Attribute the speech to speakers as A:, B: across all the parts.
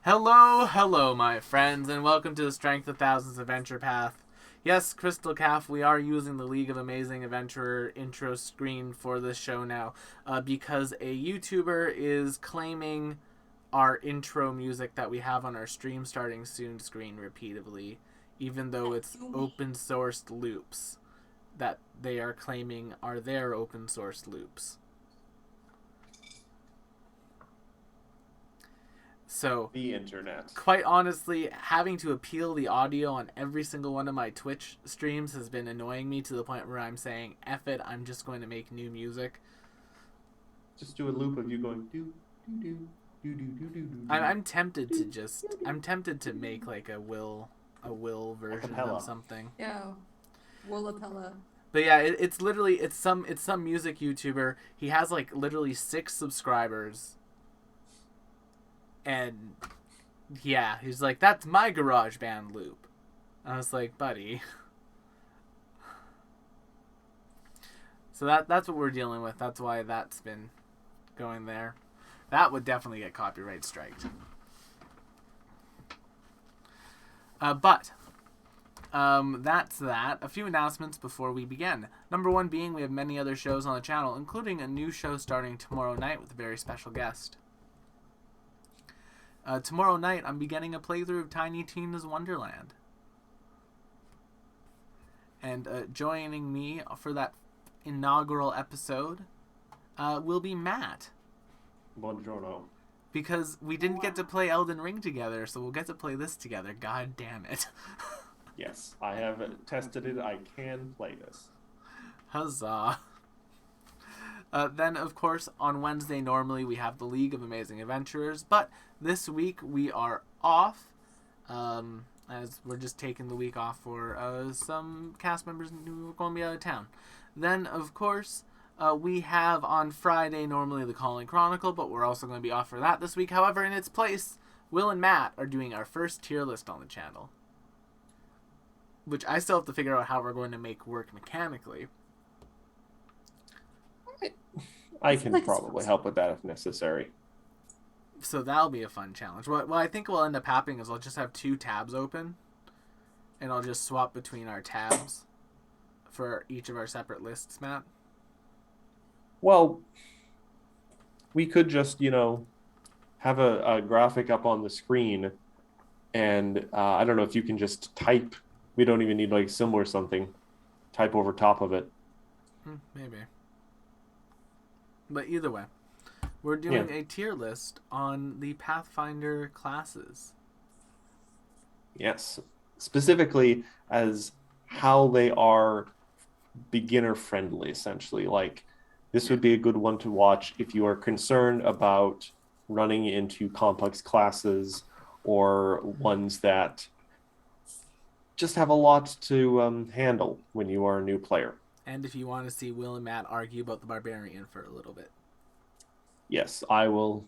A: Hello, hello, my friends, and welcome to the Strength of Thousands Adventure Path. Yes, Crystal Calf, we are using the League of Amazing Adventurer intro screen for this show now because a YouTuber is claiming our intro music that we have on our stream starting soon screen repeatedly, even though it's open sourced loops that they are claiming are their open source loops. So,
B: The internet.
A: quite honestly, having to appeal the audio on every single one of my Twitch streams has been annoying me to the point where I'm saying, F it, I'm just going to make new music.
B: Just do a loop of you going do.
A: I'm tempted to I'm tempted to make like a will version of
B: Acapella.
A: something.
C: Yeah, Wallapella.
A: But yeah, it's literally it's some music YouTuber. He has like literally 6 subscribers, and yeah, he's like, that's my garage band loop. I was like, buddy. So that's what we're dealing with. That's why that's been going there. That would definitely get copyright striked. But that's that. A few announcements before we begin. Number one being we have many other shows on the channel, including a new show starting tomorrow night with a very special guest. Tomorrow night, I'm beginning a playthrough of Tiny Tina's Wonderland. And joining me for that inaugural episode will be Matt.
B: Buongiorno.
A: Because we didn't get to play Elden Ring together, so we'll get to play this together. God damn it.
B: Yes, I have tested it. I can play this.
A: Huzzah. Then, of course, on Wednesday, normally we have the League of Amazing Adventurers, but this week we are off, as we're just taking the week off for some cast members who are going to be out of town. Then, of course, we have on Friday normally the Calling Chronicle, but we're also going to be off for that this week. However, in its place, Will and Matt are doing our first tier list on the channel, which I still have to figure out how we're going to make work mechanically.
B: I can probably help with that if necessary.
A: So that'll be a fun challenge. What I think will end up happening is I'll just have 2 tabs open, and I'll just swap between our tabs for each of our separate lists, Matt.
B: Well, we could just, have a graphic up on the screen, and I don't know if you can just type. We don't even need like symbol or something. Type over top of it.
A: Maybe. But either way, we're doing a tier list on the Pathfinder classes.
B: Yes. Specifically as how they are beginner friendly, essentially. Like, this would be a good one to watch if you are concerned about running into complex classes or ones that just have a lot to handle when you are a new player.
A: And if you want to see Will and Matt argue about the Barbarian for a little bit.
B: Yes, I will.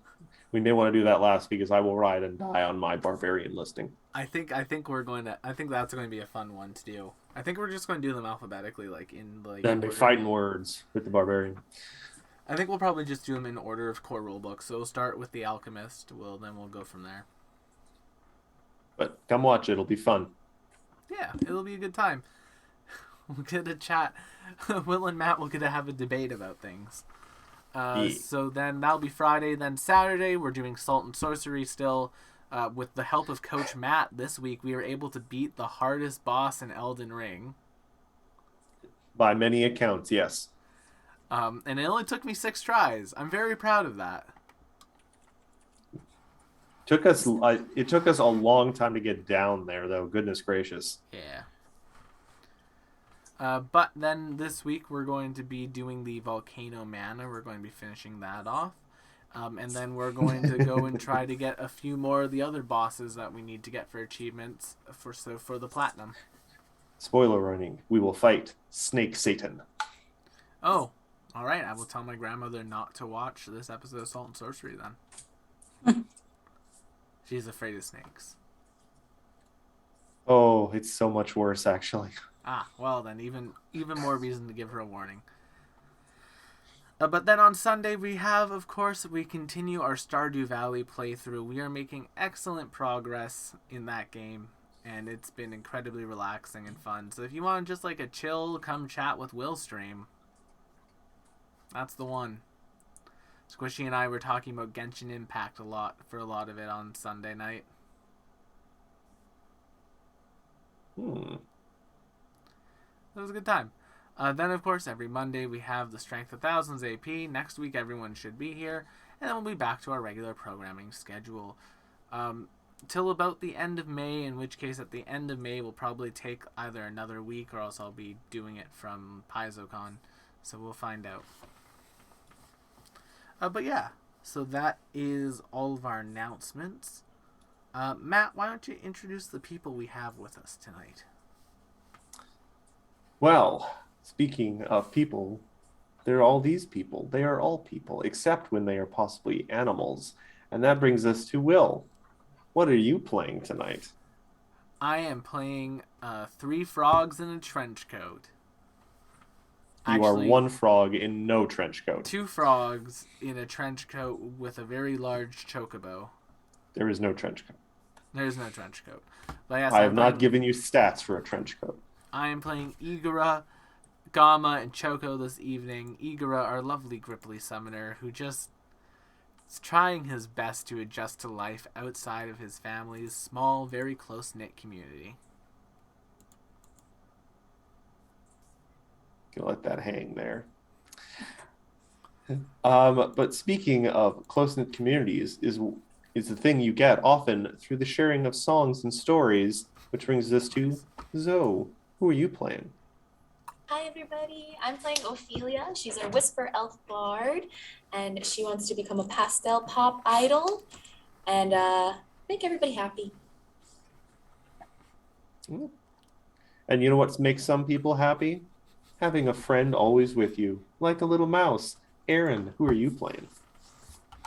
B: We may want to do that last because I will ride and die on my barbarian listing.
A: I think we're going to. I think that's going to be a fun one to do. I think we're just going to do them alphabetically, like in like.
B: Then they fight in words with the barbarian.
A: I think we'll probably just do them in order of core rulebook. So we'll start with the Alchemist. Then we'll go from there.
B: But come watch it; it'll be fun.
A: Yeah, it'll be a good time. We'll get to chat. Will and Matt will get to have a debate about things.
B: Yeah.
A: So then that'll be Friday. Then Saturday, we're doing Salt and Sorcery still. With the help of Coach Matt this week, we were able to beat the hardest boss in Elden Ring.
B: By many accounts, yes.
A: And it only took me 6 tries. I'm very proud of that.
B: It took us a long time to get down there, though. Goodness gracious.
A: Yeah. But then this week we're going to be doing the Volcano Mana. We're going to be finishing that off. And then we're going to go and try to get a few more of the other bosses that we need to get for achievements for the Platinum.
B: Spoiler warning, we will fight Snake Satan.
A: Oh, all right. I will tell my grandmother not to watch this episode of Salt and Sorcery then. She's afraid of snakes.
B: Oh, it's so much worse, actually.
A: Ah, well then, even more reason to give her a warning. But then on Sunday we have, of course, we continue our Stardew Valley playthrough. We are making excellent progress in that game, and it's been incredibly relaxing and fun. So if you want just like a chill, come chat with Will stream, that's the one. Squishy and I were talking about Genshin Impact a lot of it on Sunday night. It was a good time. Then, of course, every Monday we have the Strength of Thousands AP. Next week, everyone should be here. And then we'll be back to our regular programming schedule. Till about the end of May, in which case at the end of May we'll probably take either another week or else I'll be doing it from PaizoCon. So we'll find out. But yeah, so that is all of our announcements. Matt, why don't you introduce the people we have with us tonight?
B: Well, speaking of people, there are all these people. They are all people, except when they are possibly animals. And that brings us to Will. What are you playing tonight?
A: I am playing 3 frogs in a trench coat.
B: You are one frog in no trench coat.
A: 2 frogs in a trench coat with a very large chocobo.
B: There is no trench coat.
A: There is no trench coat. But yes,
B: I have not given you stats for a trench coat.
A: I am playing Igara, Gamma, and Choco this evening. Igara, our lovely Gripply summoner, who just is trying his best to adjust to life outside of his family's small, very close-knit community.
B: Gonna let that hang there. But speaking of close-knit communities, is the thing you get often through the sharing of songs and stories, which brings us to Zoe. Who are you playing?
D: Hi everybody, I'm playing Ophelia. She's a whisper elf bard, and she wants to become a pastel pop idol and make everybody happy.
B: And you know what makes some people happy? Having a friend always with you, like a little mouse. Aaron, who are you playing?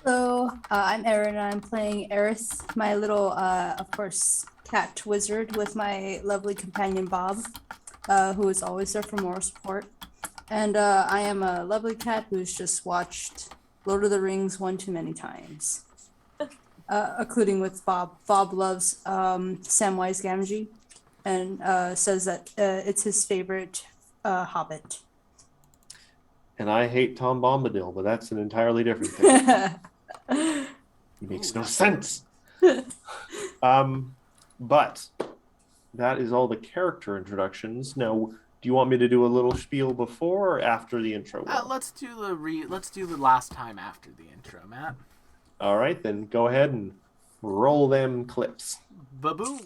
E: Hello, I'm Erin, and I'm playing Eris, my little, of course, cat wizard with my lovely companion Bob, who is always there for moral support. And I am a lovely cat who's just watched Lord of the Rings one too many times, including with Bob. Bob loves Samwise Gamgee and says that it's his favorite Hobbit.
B: And I hate Tom Bombadil, but that's an entirely different thing. It makes no sense. But that is all the character introductions. Now, do you want me to do a little spiel before or after the intro?
A: Let's do the last time after the intro, Matt.
B: All right, then go ahead and roll them clips.
A: Ba-boom.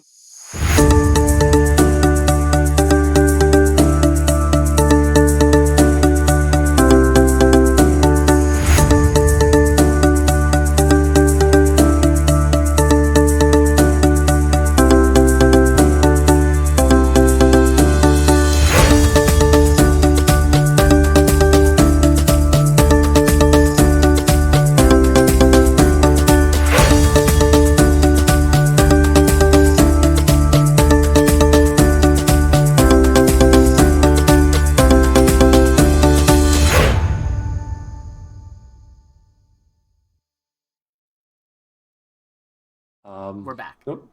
A: We're back.
B: Nope.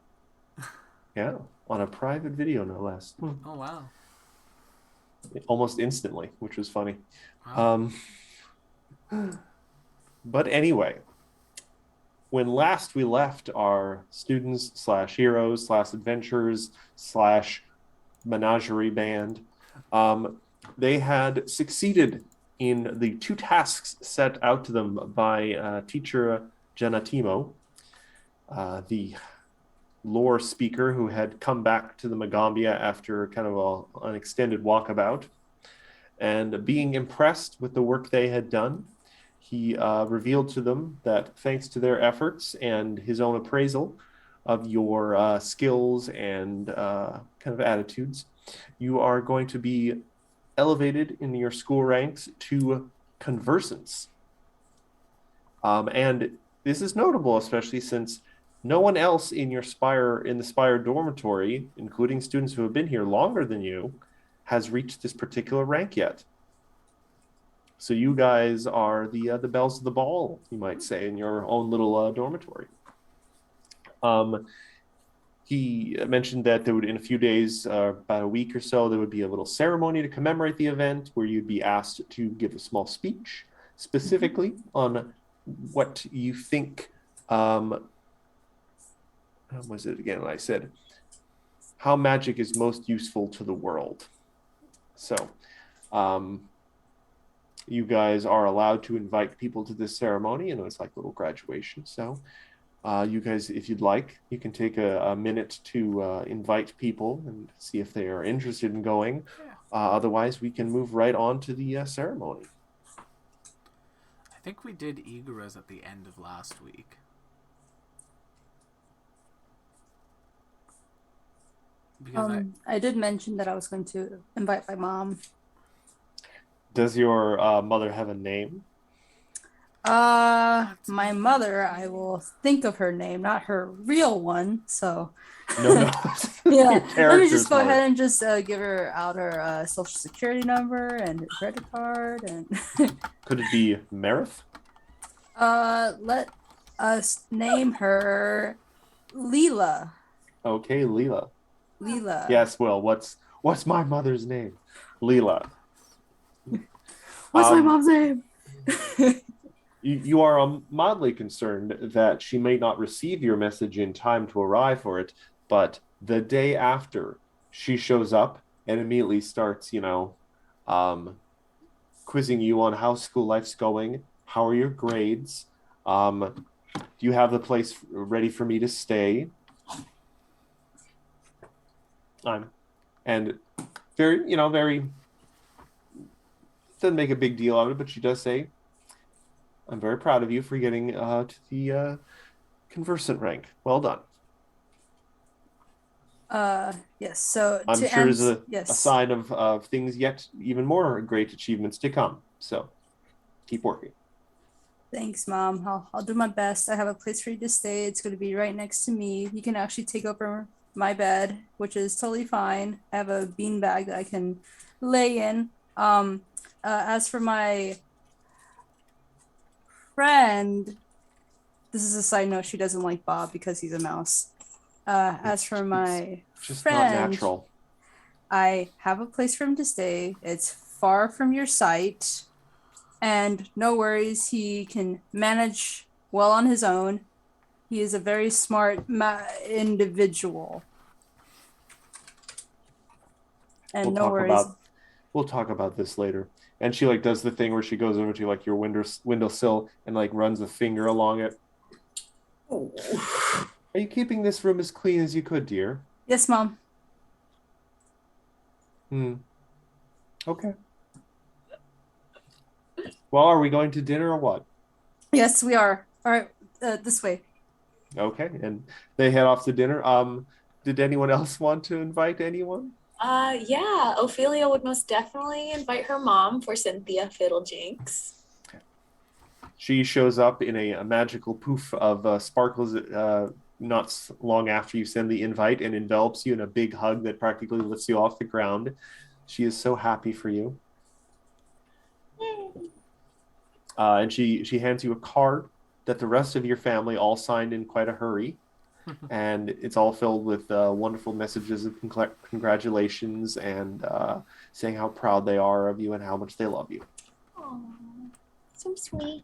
B: Yeah, on a private video, no less.
A: Oh, wow.
B: Almost instantly, which was funny.
A: Wow.
B: But anyway, when last we left our students / heroes / adventurers / menagerie band, they had succeeded in the 2 tasks set out to them by teacher Genatimo, the lore speaker who had come back to the Magambia after kind of an extended walkabout. And being impressed with the work they had done, he revealed to them that thanks to their efforts and his own appraisal of your skills and kind of attitudes, you are going to be elevated in your school ranks to conversants. And this is notable, especially since no one else in the Spire dormitory, including students who have been here longer than you, has reached this particular rank yet. So you guys are the bells of the ball, you might say, in your own little dormitory. He mentioned that there would, in a few days, about a week or so, there would be a little ceremony to commemorate the event where you'd be asked to give a small speech specifically on what you think. How was it again? I said, how magic is most useful to the world. So, you guys are allowed to invite people to this ceremony, and it's like a little graduation. So, you guys, if you'd like, you can take a minute to invite people and see if they are interested in going.
A: Yeah.
B: Otherwise, we can move right on to the ceremony.
A: I think we did Igara's at the end of last week. Because
E: I did mention that I was going to invite my mom.
B: Does your mother have a name?
E: My mother, I will think of her name, not her real one. So,
B: No.
E: yeah,
B: Your
E: let me just go
B: character's
E: ahead and just give her out her social security number and her credit card, and
B: Could it be Marith?
E: let us name her Leela.
B: Okay, Leela.
E: Leela.
B: Yes, well, what's my mother's name? Leela.
E: What's my mom's name?
B: You are mildly concerned that she may not receive your message in time to arrive for it, but the day after, she shows up and immediately starts, quizzing you on how school life's going, how are your grades, do you have the place ready for me to stay? And very, doesn't make a big deal out of it, but she does say, I'm very proud of you for getting to the conversant rank. Well done.
E: Yes. So
B: I'm
E: to
B: sure
E: end,
B: is a
E: yes.
B: sign of things yet even more great achievements to come. So keep working.
E: Thanks, Mom. I'll do my best. I have a place for you to stay. It's going to be right next to me. You can actually take over my bed, which is totally fine. I have a bean bag that I can lay in. As for my friend, this is a side note. She doesn't like Bob because he's a mouse. As for my
B: Just
E: friend,
B: not natural.
E: I have a place for him to stay. It's far from your sight. And no worries, he can manage well on his own. He is a very smart individual. And no worries.
B: We'll talk about this later. And she does the thing where she goes over to your windowsill and runs a finger along it.
E: Oh.
B: Are you keeping this room as clean as you could, dear?
E: Yes, Mom.
B: Okay. Well, are we going to dinner or what?
E: Yes, we are. All right, this way.
B: Okay, and they head off to dinner. Did anyone else want to invite anyone?
D: Yeah, Ophelia would most definitely invite her mom for Cynthia Fiddlejinks.
B: She shows up in a magical poof of sparkles not long after you send the invite and envelops you in a big hug that practically lifts you off the ground. She is so happy for you. And she hands you a card that the rest of your family all signed in quite a hurry. And it's all filled with wonderful messages of congratulations and saying how proud they are of you and how much they love you.
D: Aww, so sweet.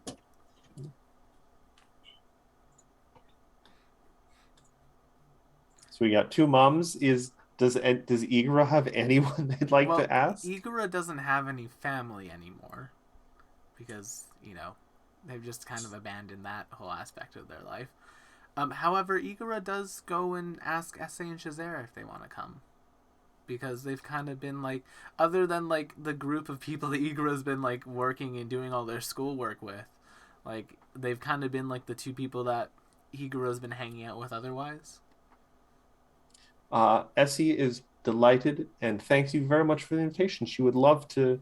B: So we got two moms. Does Igara have anyone they'd like to ask?
A: Igara doesn't have any family anymore because, they've just kind of abandoned that whole aspect of their life. However, Igara does go and ask Essay and Shazera if they want to come. Because they've kind of been other than the group of people that Igara's been working and doing all their schoolwork with, they've kind of been the two people that Igara's been hanging out with otherwise.
B: Essie is delighted and thanks you very much for the invitation. She'd love to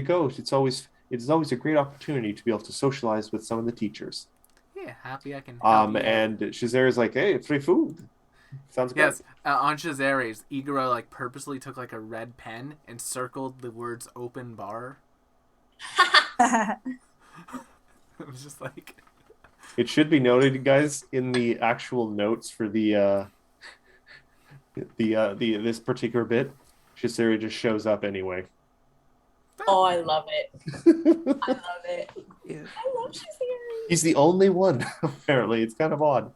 B: go. It's always a great opportunity to be able to socialize with some of the teachers.
A: Yeah, happy I can help you.
B: And Shazera's hey, free food. Sounds good.
A: Yes, on Shazare's, Igara purposely took a red pen and circled the words open bar. It was just like,
B: It should be noted, guys, in the actual notes for the this particular bit, Shiseri just shows up anyway.
D: Oh, I love it. I love it.
E: Yeah.
D: I love Shaziri.
B: He's the only one, apparently. It's kind of odd.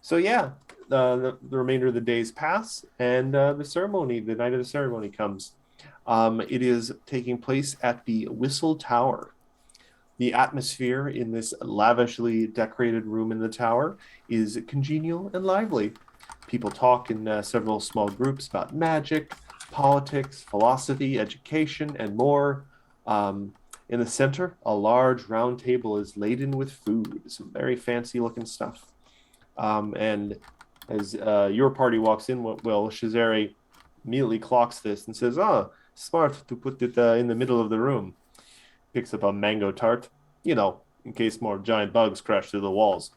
B: So yeah, the remainder of the days pass, and the night of the ceremony comes. It is taking place at the Whistle Tower. The atmosphere in this lavishly decorated room in the tower is congenial and lively. People talk in several small groups about magic, politics, philosophy, education, and more. In the center, a large round table is laden with food, some very fancy looking stuff. And as your party walks in, Shazari immediately clocks this and says, smart to put it in the middle of the room. Picks up a mango tart, in case more giant bugs crash through the walls.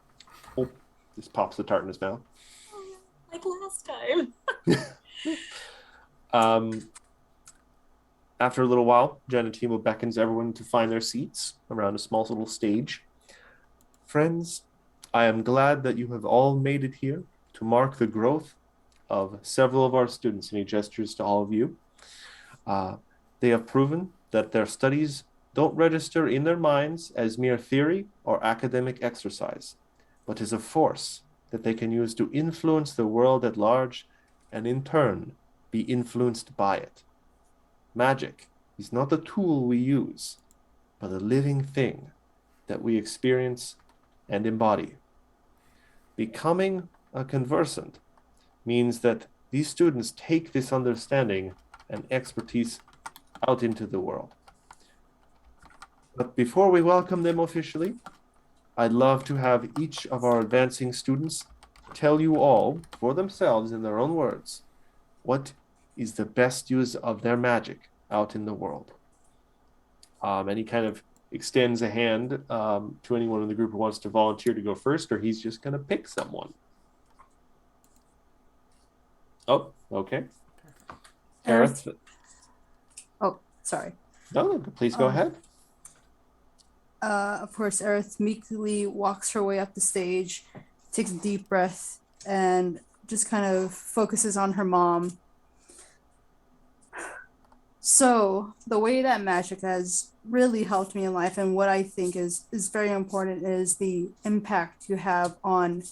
B: Oh, just pops the tart in his mouth.
D: Like last time.
B: After a little while, Janatimo beckons everyone to find their seats around a small little stage. Friends, I am glad that you have all made it here to mark the growth of several of our students, and he gestures to all of you. They have proven that their studies don't register in their minds as mere theory or academic exercise, but as a force that they can use to influence the world at large and in turn be influenced by it. Magic is not a tool we use, but a living thing that we experience and embody. Becoming a conversant means that these students take this understanding and expertise out into the world. But before we welcome them officially, I'd love to have each of our advancing students tell you all, for themselves in their own words, what is the best use of their magic out in the world. And he kind of extends a hand to anyone in the group who wants to volunteer to go first, or he's just going to pick someone. Oh, okay. Aerith.
E: Oh, sorry.
B: No, please go ahead.
E: Of course, Aerith meekly walks her way up the stage, takes a deep breath, and just kind of focuses on her mom. So, the way that magic has really helped me in life, and what I think is very important, is the impact you have on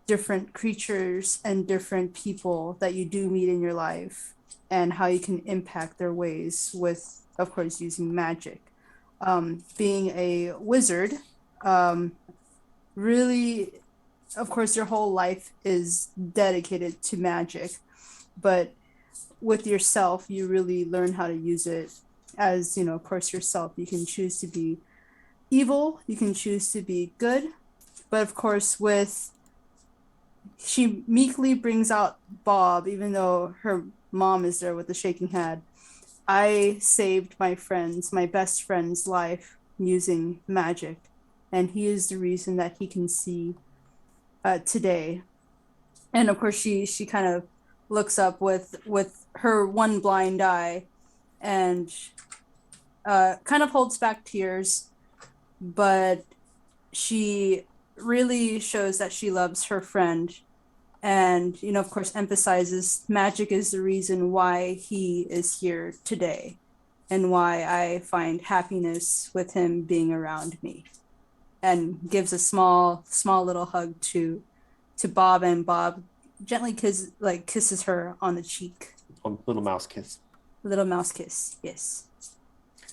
E: different creatures and different people that you do meet in your life, and how you can impact their ways with, of course, using magic. Being a wizard, really, of course, your whole life is dedicated to magic, but with yourself, you really learn how to use it as, of course, yourself. You can choose to be evil, you can choose to be good, but of course, she meekly brings out Bob, even though her mom is there with the shaking head. I saved my best friend's life using magic, and he is the reason that he can see today. And of course, she kind of looks up with her one blind eye, and kind of holds back tears, but she really shows that she loves her friend, and of course emphasizes magic is the reason why he is here today, and why I find happiness with him being around me, and gives a small little hug to Bob, and Bob gently kisses her on the cheek.
B: A little mouse kiss.
E: Little mouse kiss, yes.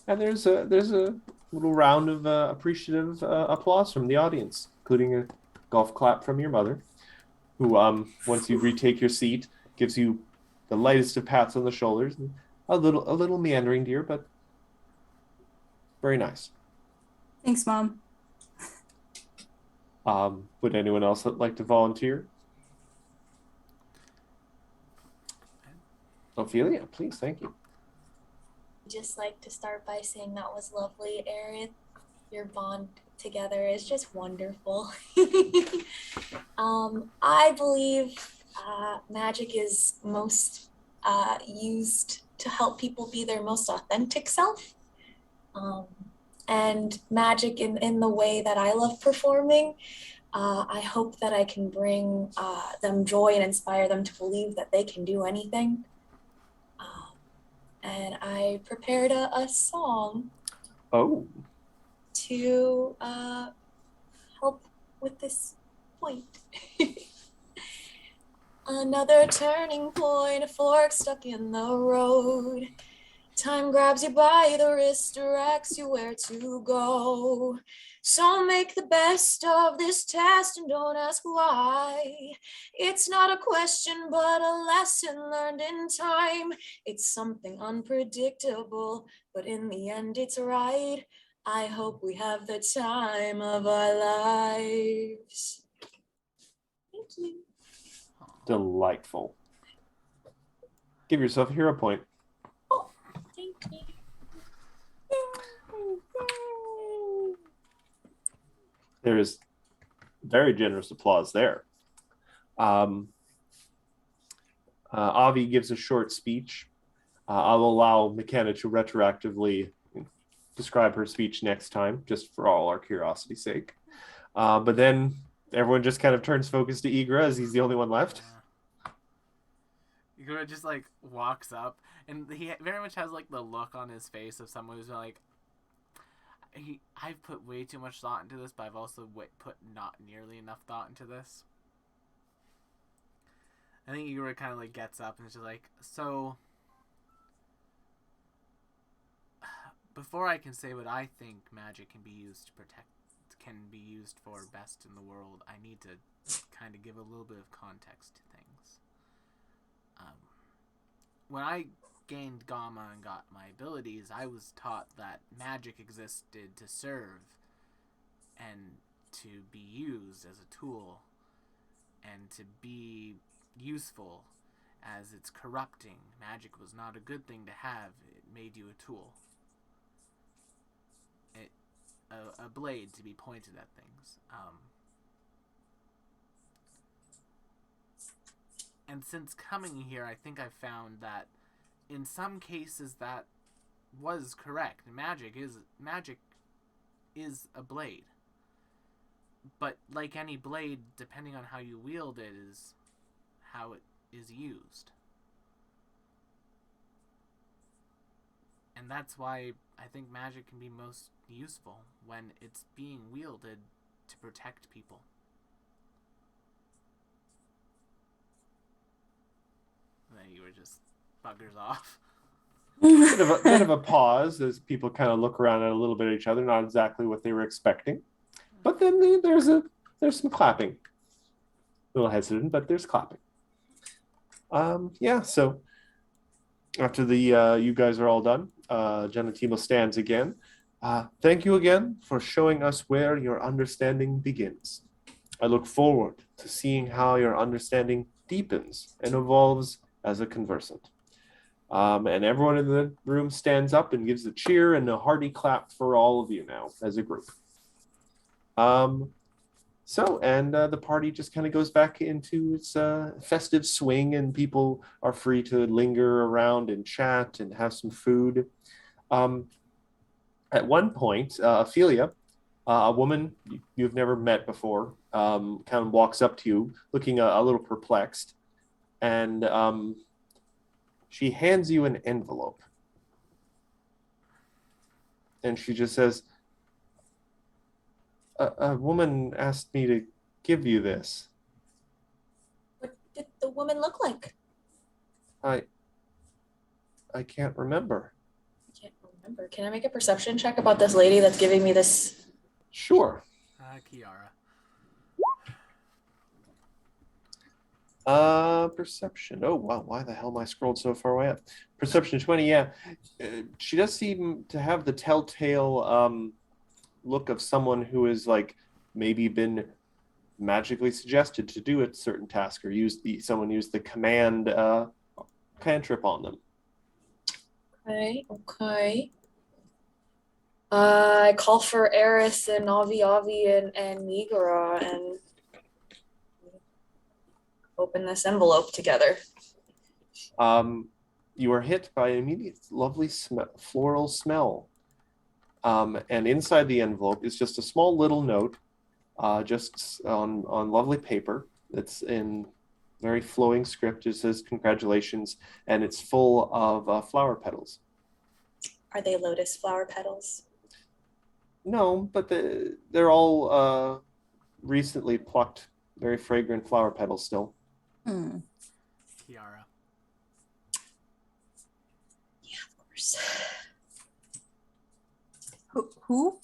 B: And there's a little round of appreciative applause from the audience, including a golf clap from your mother, who, once you retake your seat, gives you the lightest of pats on the shoulders, and a little meandering, dear, but very nice.
E: Thanks, Mom.
B: Would anyone else like to volunteer? Ophelia, please, thank you.
D: Just like to start by saying that was lovely, Aerith. Your bond together is just wonderful. I believe magic is most used to help people be their most authentic self. and magic in the way that I love performing. I hope that I can bring them joy and inspire them to believe that they can do anything. And I prepared a song
B: Oh,
D: to help with this point. Another turning point, a fork stuck in the road. Time grabs you by the wrist, directs you where to go. So make the best of this test and don't ask why. It's not a question, but a lesson learned in time. It's something unpredictable, but in the end, it's right. I hope we have the time of our lives. Thank you.
B: delightful. Give yourself a hero point.
D: Thank you.
B: There is very generous applause there. Avi gives a short speech. I'll allow McKenna to retroactively describe her speech next time, just for all our curiosity's sake. But then everyone just kind of turns focus to Igra as he's the only one left.
A: Igor just like walks up, and he very much has like the look on his face of someone who's like, I've put way too much thought into this, but I've also put not nearly enough thought into this. I think Igor kind of like gets up and is just like, so before I can say what I think magic can be used to protect, can be used for best in the world, I need to kind of give a little bit of context to things. When I gained Gamma and got my abilities, I was taught that magic existed to serve and to be used as a tool and to be useful, as it's corrupting. Magic was not a good thing to have. It made you a tool. A blade to be pointed at things. And since coming here, I think I've found that in some cases that was correct. Magic is a blade. But like any blade, depending on how you wield it is how it is used. And that's why I think magic can be most useful when it's being wielded to protect people. And then you were just buggers off.
B: Bit of a pause as people kind of look around at a little bit at each other, not exactly what they were expecting. But then there's some clapping. A little hesitant, but there's clapping. So after the you guys are all done, Genetimo stands again. Thank you again for showing us where your understanding begins. I look forward to seeing how your understanding deepens and evolves as a conversant. And everyone in the room stands up and gives a cheer and a hearty clap for all of you now as a group. The party just kind of goes back into its festive swing, and people are free to linger around and chat and have some food. At one point, Ophelia, a woman you've never met before, kind of walks up to you looking a little perplexed, and she hands you an envelope. And she just says, a woman asked me to give you this.
D: What did the woman look like?
B: I can't remember.
D: I can't remember. Can I make a perception check about this lady that's giving me this?
B: Sure.
A: Kiara.
B: Perception. Oh, wow. Why the hell am I scrolled so far away up? Perception 20, yeah. She does seem to have the telltale look of someone who has like maybe been magically suggested to do a certain task, or someone used the command cantrip on them.
D: Okay. I call for Eris and Avi and Migara and open this envelope together.
B: You are hit by an immediate lovely floral smell. And inside the envelope is just a small little note, just on lovely paper. It's in very flowing script. It says congratulations, and it's full of flower petals.
D: Are they lotus flower petals?
B: No, but they're all recently plucked, very fragrant flower petals still.
E: Hmm.
A: Kiara.
D: Yeah, of course.
E: Who?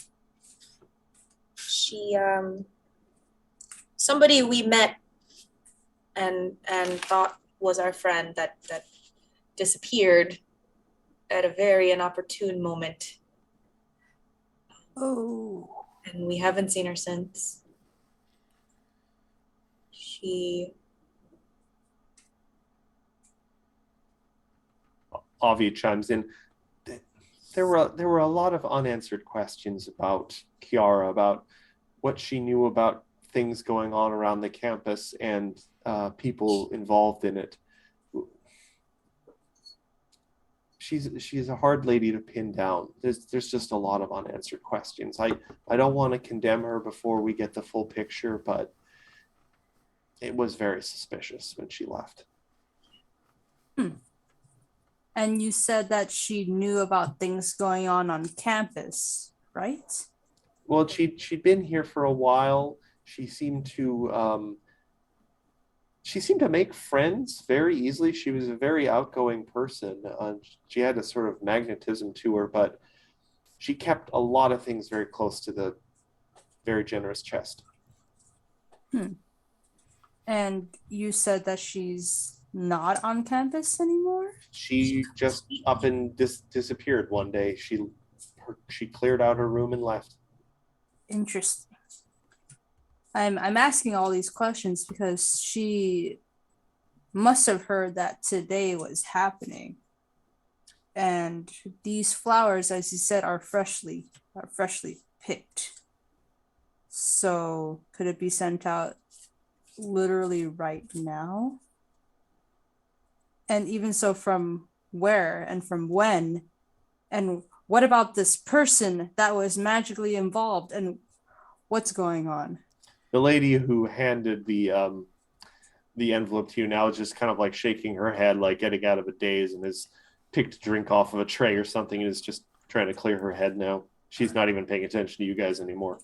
D: She somebody we met and thought was our friend that disappeared at a very inopportune moment,
E: Oh.
D: and we haven't seen her since.
B: Avi chimes in. There were a lot of unanswered questions about Kiara, about what she knew about things going on around the campus and people involved in it. She's a hard lady to pin down. There's just a lot of unanswered questions. I don't want to condemn her before we get the full picture, but it was very suspicious when she left.
E: And you said that she knew about things going on campus, right?
B: Well, she'd been here for a while. She seemed to make friends very easily. She was a very outgoing person. She had a sort of magnetism to her, but she kept a lot of things very close to the very generous chest.
E: And you said that she's not on campus anymore?
B: She just up and disappeared one day. She cleared out her room and left.
E: Interesting. I'm asking all these questions because she must have heard that today was happening. And these flowers, as you said, are freshly picked. So could it be sent out literally right now? And even so, from where and from when? And what about this person that was magically involved, and what's going on?
B: The lady who handed the envelope to you now is just kind of like shaking her head, like getting out of a daze, and has picked a drink off of a tray or something and is just trying to clear her head now. She's not even paying attention to you guys anymore.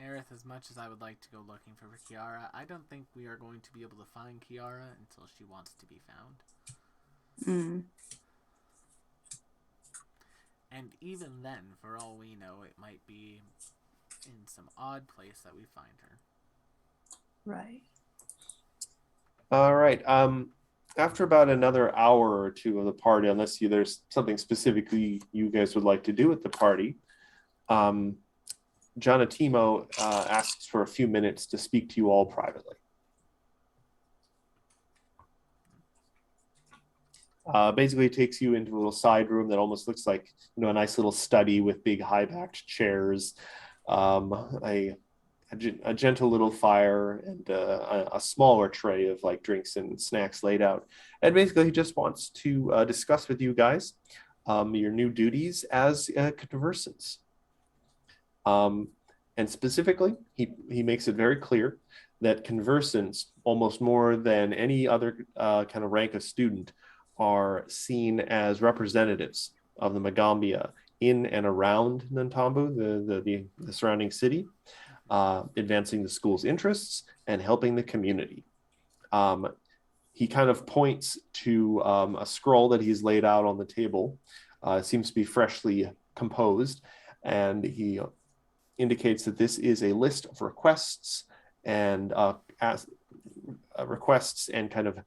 A: Aerith, as much as I would like to go looking for Kiara, I don't think we are going to be able to find Kiara until she wants to be found. And even then, for all we know, it might be in some odd place that we find her.
E: Right.
B: All right. After about another hour or two of the party, unless there's something specifically you guys would like to do at the party, Jonatimo asks for a few minutes to speak to you all privately. Basically takes you into a little side room that almost looks like, a nice little study with big high-backed chairs, a gentle little fire, and a smaller tray of like drinks and snacks laid out. And basically he just wants to discuss with you guys your new duties as conversants. And specifically, he makes it very clear that conversants, almost more than any other kind of rank of student, are seen as representatives of the Magambia in and around Nantambu, the surrounding city, advancing the school's interests and helping the community. He kind of points to a scroll that he's laid out on the table. It seems to be freshly composed, and he indicates that this is a list of requests and kind of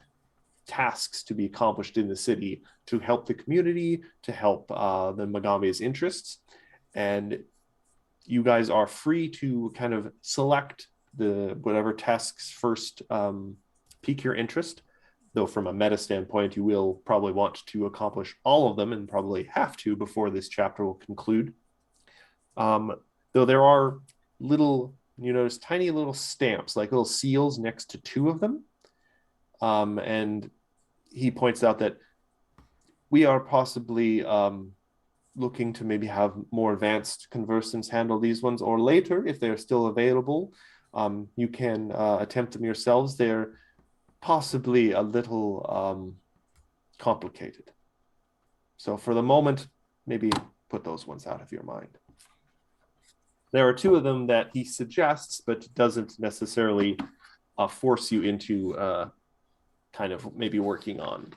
B: tasks to be accomplished in the city to help the community, to help the Magambia's interests. And you guys are free to kind of select whatever tasks first pique your interest, though from a meta standpoint, you will probably want to accomplish all of them and probably have to before this chapter will conclude. Though there are tiny little stamps, like little seals next to two of them. And he points out that we are possibly looking to maybe have more advanced conversants handle these ones, or later, if they're still available, you can attempt them yourselves. They're possibly a little complicated. So for the moment, maybe put those ones out of your mind. There are two of them that he suggests, but doesn't necessarily force you into kind of maybe working on.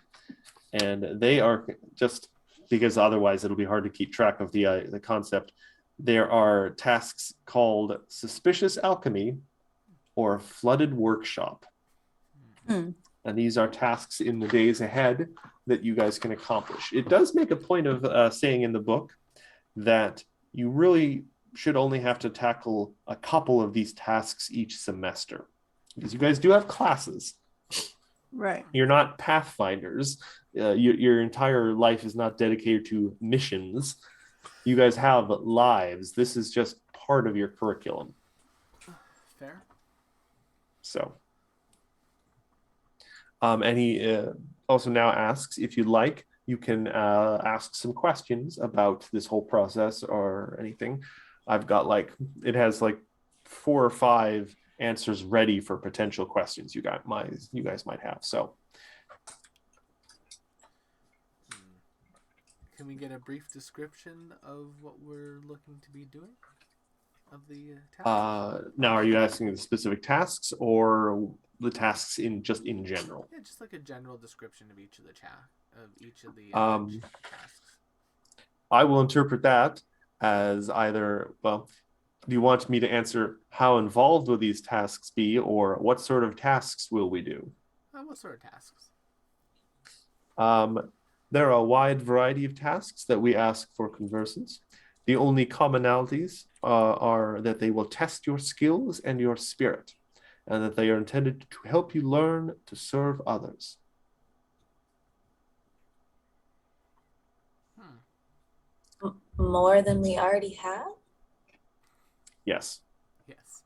B: And they are just because otherwise it'll be hard to keep track of the concept. There are tasks called Suspicious Alchemy or Flooded Workshop. And these are tasks in the days ahead that you guys can accomplish. It does make a point of saying in the book that you really should only have to tackle a couple of these tasks each semester, because you guys do have classes.
E: Right.
B: You're not pathfinders. Your entire life is not dedicated to missions. You guys have lives. This is just part of your curriculum.
A: Fair.
B: So, and he also now asks, if you'd like, you can ask some questions about this whole process or anything. I've got it has 4 or 5 answers ready for potential questions you guys might have. So,
A: can we get a brief description of what we're looking to be doing? Of the tasks?
B: Now, are you asking the specific tasks or the tasks in general?
A: Yeah, just like a general description of each of the tasks.
B: I will interpret that as either, well, do you want me to answer how involved will these tasks be, or what sort of tasks will we do?
A: What sort of tasks?
B: There are a wide variety of tasks that we ask for conversants. The only commonalities are that they will test your skills and your spirit, and that they are intended to help you learn to serve others.
D: More than we already have?
B: Yes.
A: Yes.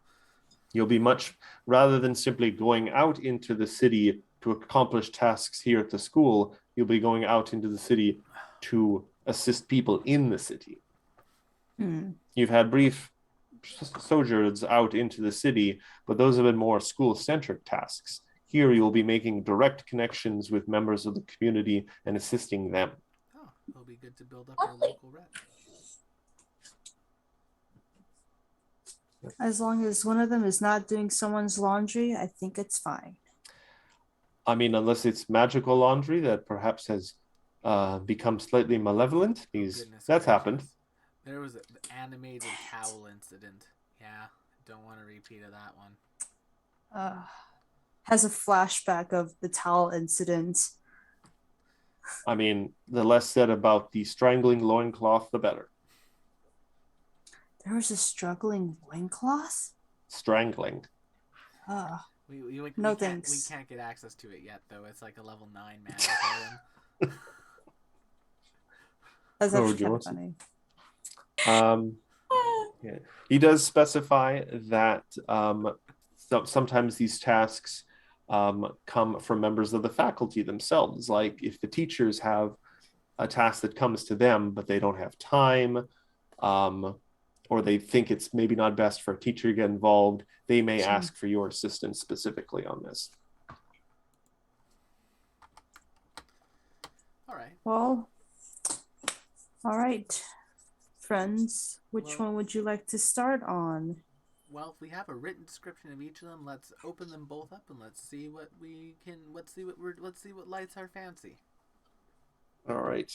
B: You'll be rather than simply going out into the city to accomplish tasks here at the school, you'll be going out into the city to assist people in the city. You've had brief sojourns out into the city, but those have been more school-centric tasks. Here you'll be making direct connections with members of the community and assisting them.
A: Oh, it'll be good to build up our local rep.
E: As long as one of them is not doing someone's laundry, I think it's fine.
B: I mean, unless it's magical laundry that perhaps has become slightly malevolent, because that's happened.
A: There was an animated towel incident. Yeah, don't want a repeat of that one.
E: Has a flashback of the towel incident.
B: I mean, the less said about the strangling loincloth, the better.
E: There was a struggling loincloth?
B: Strangling.
E: No thanks.
A: We can't get access to it yet, though. It's like a level 9 magic item.
E: That's actually kind of funny.
B: Yeah. He does specify that sometimes these tasks come from members of the faculty themselves. Like if the teachers have a task that comes to them, but they don't have time, or they think it's maybe not best for a teacher to get involved, they may ask for your assistance specifically on this.
A: All right.
E: Well, all right, friends. Which one would you like to start on?
A: Well, if we have a written description of each of them, let's open them both up and let's see what we can. Let's see what lights our fancy.
B: All right.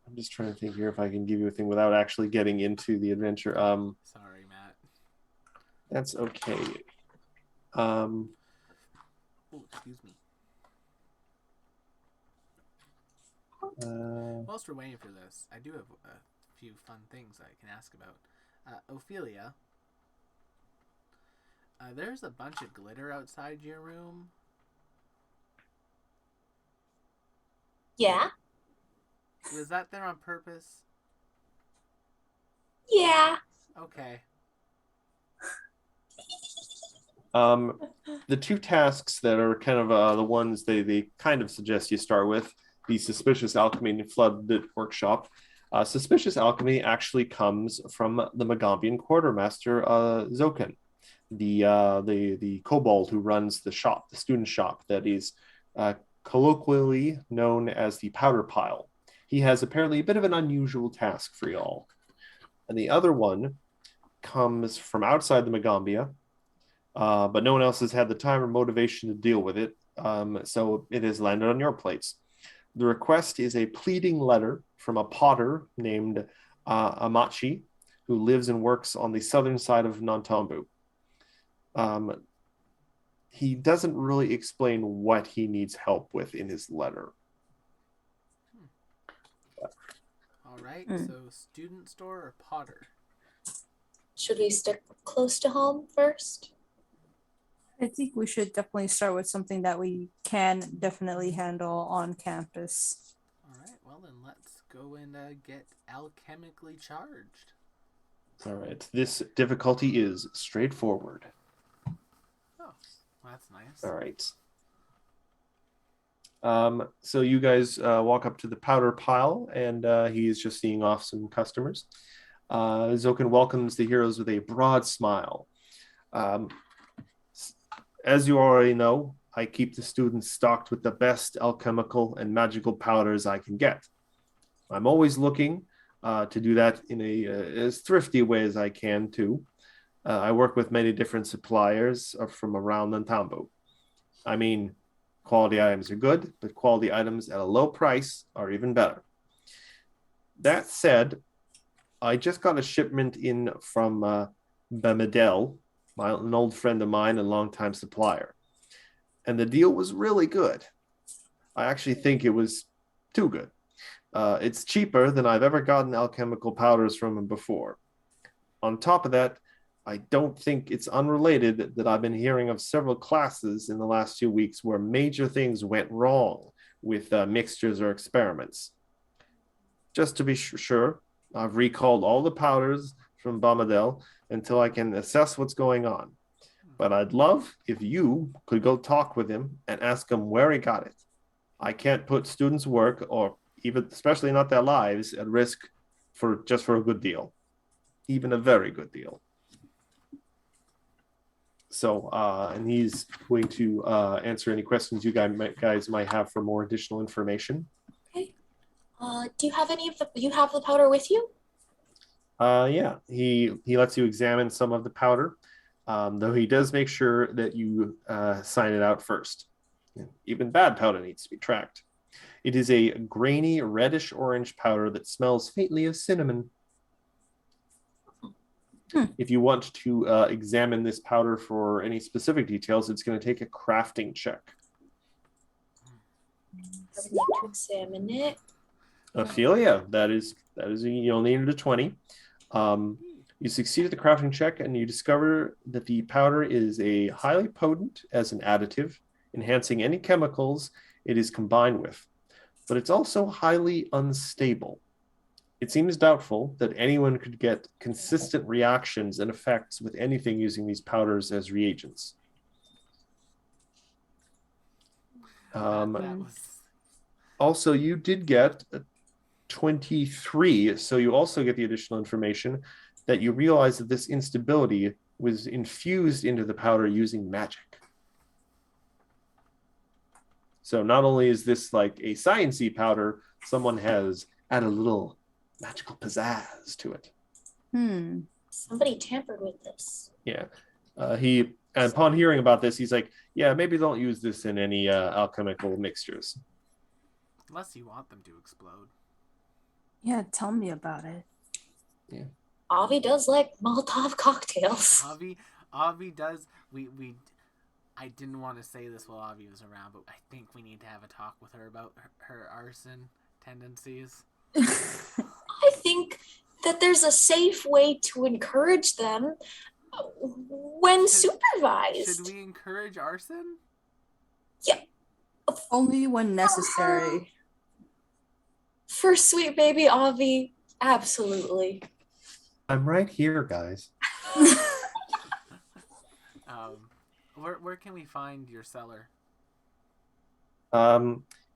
B: I'm just trying to think here if I can give you a thing without actually getting into the adventure.
A: Sorry, Matt.
B: That's okay.
A: Oh, excuse me. Whilst we're waiting for this, I do have a few fun things I can ask about. Ophelia, there's a bunch of glitter outside your room.
D: Yeah.
A: Was that there on purpose?
D: Yeah.
A: Okay.
B: the two tasks that are kind of the ones they kind of suggest you start with, the Suspicious Alchemy and Flooded Workshop. Suspicious Alchemy actually comes from the Magambian quartermaster Zokan, the kobold who runs the shop, the student shop that is colloquially known as the Powder Pile. He has apparently a bit of an unusual task for y'all. And the other one comes from outside the Magambia, but no one else has had the time or motivation to deal with it, so it has landed on your plates. The request is a pleading letter from a potter named Amachi, who lives and works on the southern side of Nantambu. He doesn't really explain what he needs help with in his letter.
A: All right, so student store or potter?
D: Should we stick close to home first?
E: I think we should definitely start with something that we can definitely handle on campus.
A: All right, well then let's go and get alchemically charged.
B: All right, this difficulty is straightforward.
A: Oh, well, that's nice.
B: All right. So you guys walk up to the powder pile, and he's just seeing off some customers. Zokan welcomes the heroes with a broad smile. As you already know, I keep the students stocked with the best alchemical and magical powders I can get. I'm always looking to do that in as thrifty way as I can, too. I work with many different suppliers from around Nantambu. I mean, quality items are good, but quality items at a low price are even better. That said, I just got a shipment in from Bamidel, an old friend of mine and longtime supplier. And the deal was really good. I actually think it was too good. It's cheaper than I've ever gotten alchemical powders from him before. On top of that, I don't think it's unrelated that I've been hearing of several classes in the last 2 weeks where major things went wrong with mixtures or experiments. Just to be sure, I've recalled all the powders from Bamadel until I can assess what's going on. But I'd love if you could go talk with him and ask him where he got it. I can't put students' work, or even especially not their lives, at risk for a good deal, even a very good deal. So, and he's going to answer any questions you guys might have for more additional information.
D: Okay. Do you have you have the powder with you?
B: Yeah, he lets you examine some of the powder, though he does make sure that you sign it out first. Even bad powder needs to be tracked. It is a grainy reddish-orange powder that smells faintly of cinnamon. If you want to examine this powder for any specific details, it's going to take a crafting check.
D: I would need to examine it.
B: Ophelia, that is you'll need a 20. You succeed at the crafting check, and you discover that the powder is a highly potent as an additive, enhancing any chemicals it is combined with. But it's also highly unstable. It seems doubtful that anyone could get consistent reactions and effects with anything using these powders as reagents. Also, you did get a 23, so you also get the additional information that you realize that this instability was infused into the powder using magic. So not only is this like a sciencey powder, someone has added a little magical pizzazz to it.
D: Somebody tampered with this.
B: Yeah. And upon hearing about this, he's like, yeah, maybe don't use this in any alchemical mixtures.
A: Unless you want them to explode.
E: Yeah, tell me about it.
B: Yeah.
D: Avi does like Molotov cocktails.
A: Avi does. I didn't want to say this while Avi was around, but I think we need to have a talk with her about her arson tendencies.
D: I think that there's a safe way to encourage them when supervised.
A: Should we encourage arson?
D: Yeah.
E: Only when necessary.
D: For sweet baby Avi, absolutely.
B: I'm right here, guys.
A: Where can we find your seller?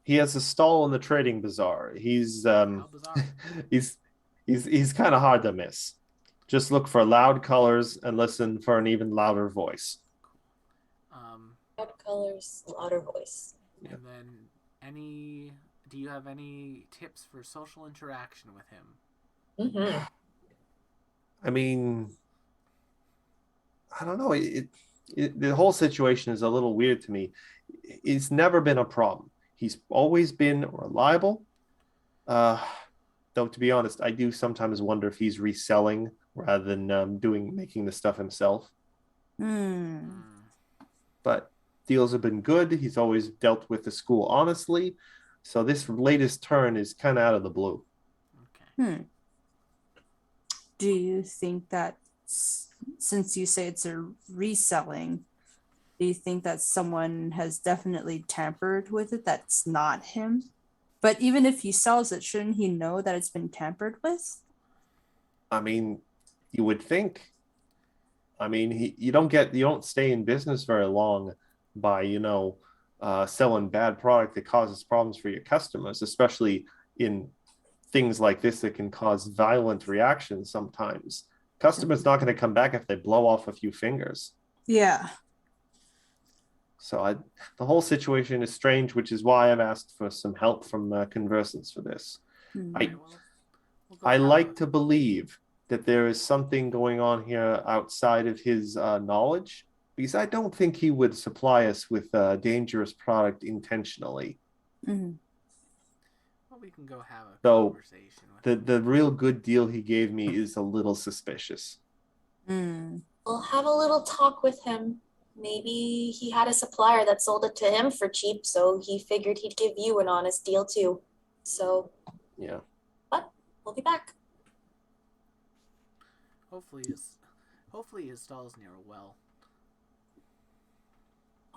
B: He has a stall in the trading bazaar.
A: How bizarre.
B: he's he's kind of hard to miss. Just look for loud colors and listen for an even louder voice.
A: Um,
D: Loud colors, louder voice.
A: and then do you have any tips for social interaction with him?
D: Mm-hmm.
B: I mean, I don't know. The whole situation is a little weird to me. It's never been a problem. He's always been reliable. Though to be honest, I do sometimes wonder if he's reselling rather than making the stuff himself. But deals have been good. He's always dealt with the school honestly. So this latest turn is kind of out of the blue.
A: Okay.
E: Do you think that since you say it's a reselling, do you think that someone has definitely tampered with it that's not him? But even if he sells it, shouldn't he know that it's been tampered with?
B: I mean, you would think. I mean, you don't stay in business very long by selling bad product that causes problems for your customers, especially in things like this that can cause violent reactions sometimes. Customers not going to come back if they blow off a few fingers.
E: Yeah.
B: So the whole situation is strange, which is why I've asked for some help from conversants for this.
E: Hmm.
B: I like to believe that there is something going on here outside of his knowledge, because I don't think he would supply us with a dangerous product intentionally.
E: Mhm.
A: Well, we can go have a
B: Though
A: conversation with
B: the real good deal he gave me is a little suspicious.
D: We'll have a little talk with him. Maybe he had a supplier that sold it to him for cheap, so he figured he'd give you an honest deal too. So,
B: yeah.
D: But we'll be back.
A: Hopefully his stall's near a well.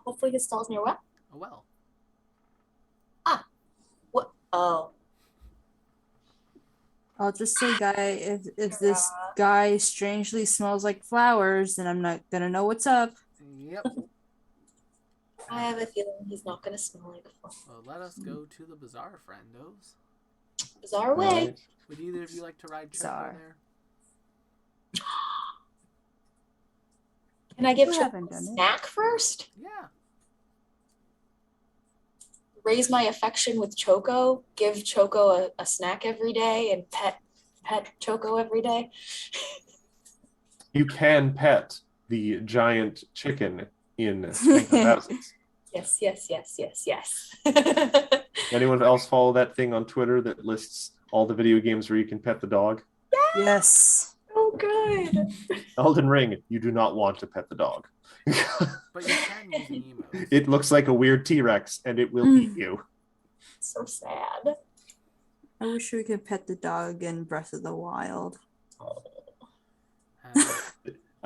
D: Hopefully his stall's near what?
A: A well.
D: What? Oh.
E: I'll just say, guy, if this guy strangely smells like flowers, then I'm not gonna know what's up.
A: Yep.
D: I have a feeling he's not going to smell like a fall.
A: Well, let us go to the bazaar, friendos.
D: Bizarre way.
B: Right.
A: Would either of you like to ride Choco
E: Bizarre.
A: there?
D: Can I give
E: We
D: Choco
E: haven't
D: a
E: done it.
D: snack first?
A: Yeah.
D: Raise my affection with Choco. Give Choco a snack every day and pet Choco every day.
B: You can pet the giant chicken in Spanker Thousands.
D: Yes.
B: Anyone else follow that thing on Twitter that lists all the video games where you can pet the dog?
E: Yes.
D: Oh, good.
B: Elden Ring, you do not want to pet the dog.
A: But you can use emotes.
B: It looks like a weird T-Rex and it will eat you.
D: So sad.
E: I wish we could pet the dog in Breath of the Wild.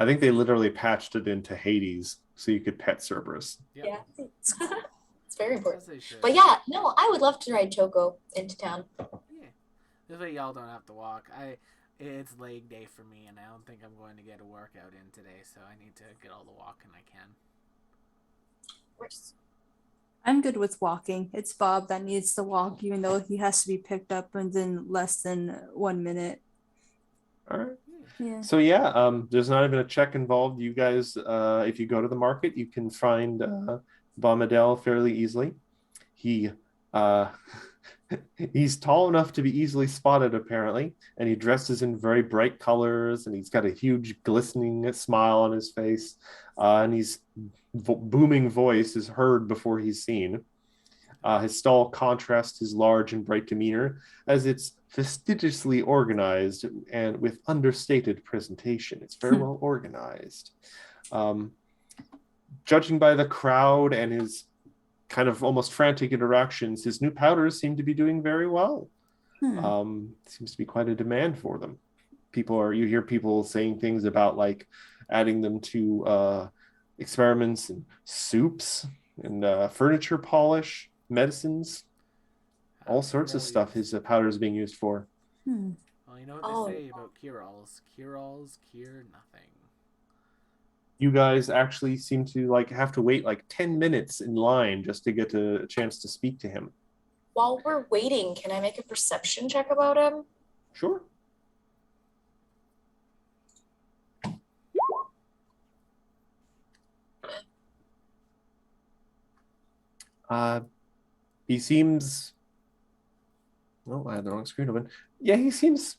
B: I think they literally patched it into Hades so you could pet Cerberus.
A: Yep.
D: Yeah. It's very important.
A: As they should.
D: But yeah, no, I would love to ride Choco into town.
A: Yeah. This way y'all don't have to walk. It's leg day for me, and I don't think I'm going to get a workout in today, so I need to get all the walking I can.
E: I'm good with walking. It's Bob that needs to walk, even though he has to be picked up within less than 1 minute.
B: All right.
E: Yeah.
B: So yeah, there's not even a check involved. You guys, if you go to the market, you can find Bombadil fairly easily. He's tall enough to be easily spotted, apparently, and he dresses in very bright colors, and he's got a huge glistening smile on his face, and his booming voice is heard before he's seen. His stall contrasts his large and bright demeanor as it's fastidiously organized and with understated presentation. It's very well organized. Judging by the crowd and his kind of almost frantic interactions, his new powders seem to be doing very well. Seems to be quite a demand for them. You hear people saying things about like adding them to experiments and soups and furniture polish, medicines, all sorts of stuff his powder is being used for.
A: Well, you know what they say about cure-alls. Cure-alls cure nothing.
B: You guys actually seem to like have to wait like 10 minutes in line just to get a chance to speak to him.
D: While we're waiting, can I make a perception check about him?
B: Sure. He seems. Oh, I had the wrong screen open. Yeah, he seems.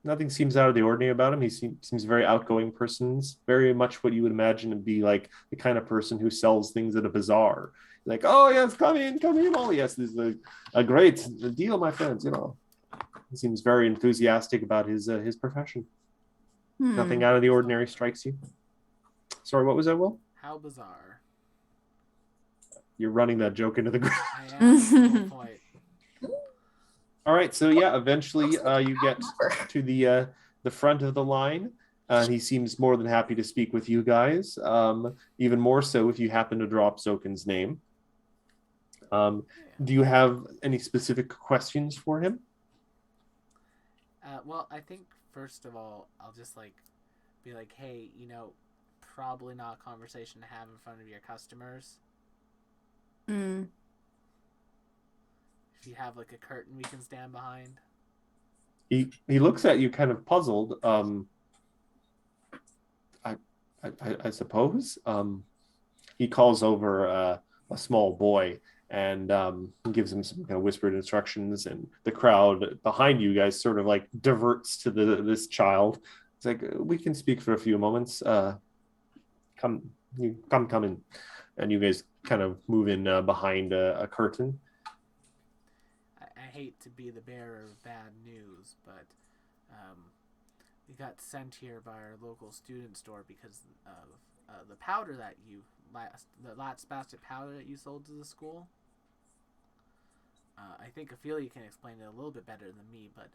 B: Nothing seems out of the ordinary about him. He seems very outgoing person, very much what you would imagine to be like the kind of person who sells things at a bazaar. Like, oh yes, come in. Oh yes, this is a great deal, my friends. You know, he seems very enthusiastic about his profession. Nothing out of the ordinary strikes you. Sorry, what was that, Will?
A: How bizarre.
B: You're running that joke into the ground.
A: I am. Good point.
B: All right, so yeah, eventually you get to the front of the line. He seems more than happy to speak with you guys. Even more so if you happen to drop Zokin's name. Do you have any specific questions for him?
A: Well, I think first of all, I'll just like be like, hey, you know, probably not a conversation to have in front of your customers. If you have like a curtain we can stand behind.
B: He looks at you kind of puzzled. I suppose. He calls over a small boy and gives him some kind of whispered instructions, and the crowd behind you guys sort of like diverts to this child. It's like, we can speak for a few moments. Come in, and you guys kind of move in behind a curtain.
A: I hate to be the bearer of bad news, but we got sent here by our local student store because of the powder that the spastic powder that you sold to the school. I think Ophelia can explain it a little bit better than me, but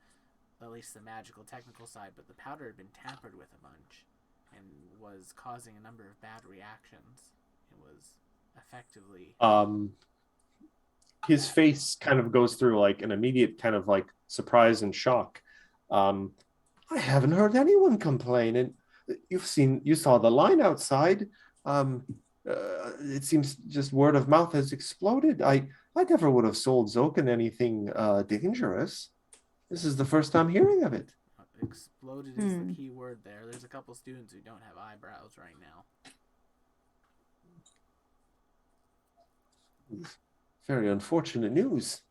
A: at least the magical technical side. But the powder had been tampered with a bunch and was causing a number of bad reactions. It was effectively
B: his face kind of goes through like an immediate kind of like surprise and shock. I haven't heard anyone complain, and you saw the line outside. It seems just word of mouth has exploded. I never would have sold Zokin anything dangerous. This is the first time hearing of it.
A: Exploded is the key word there. There's a couple students who don't have eyebrows right now.
B: Very unfortunate news.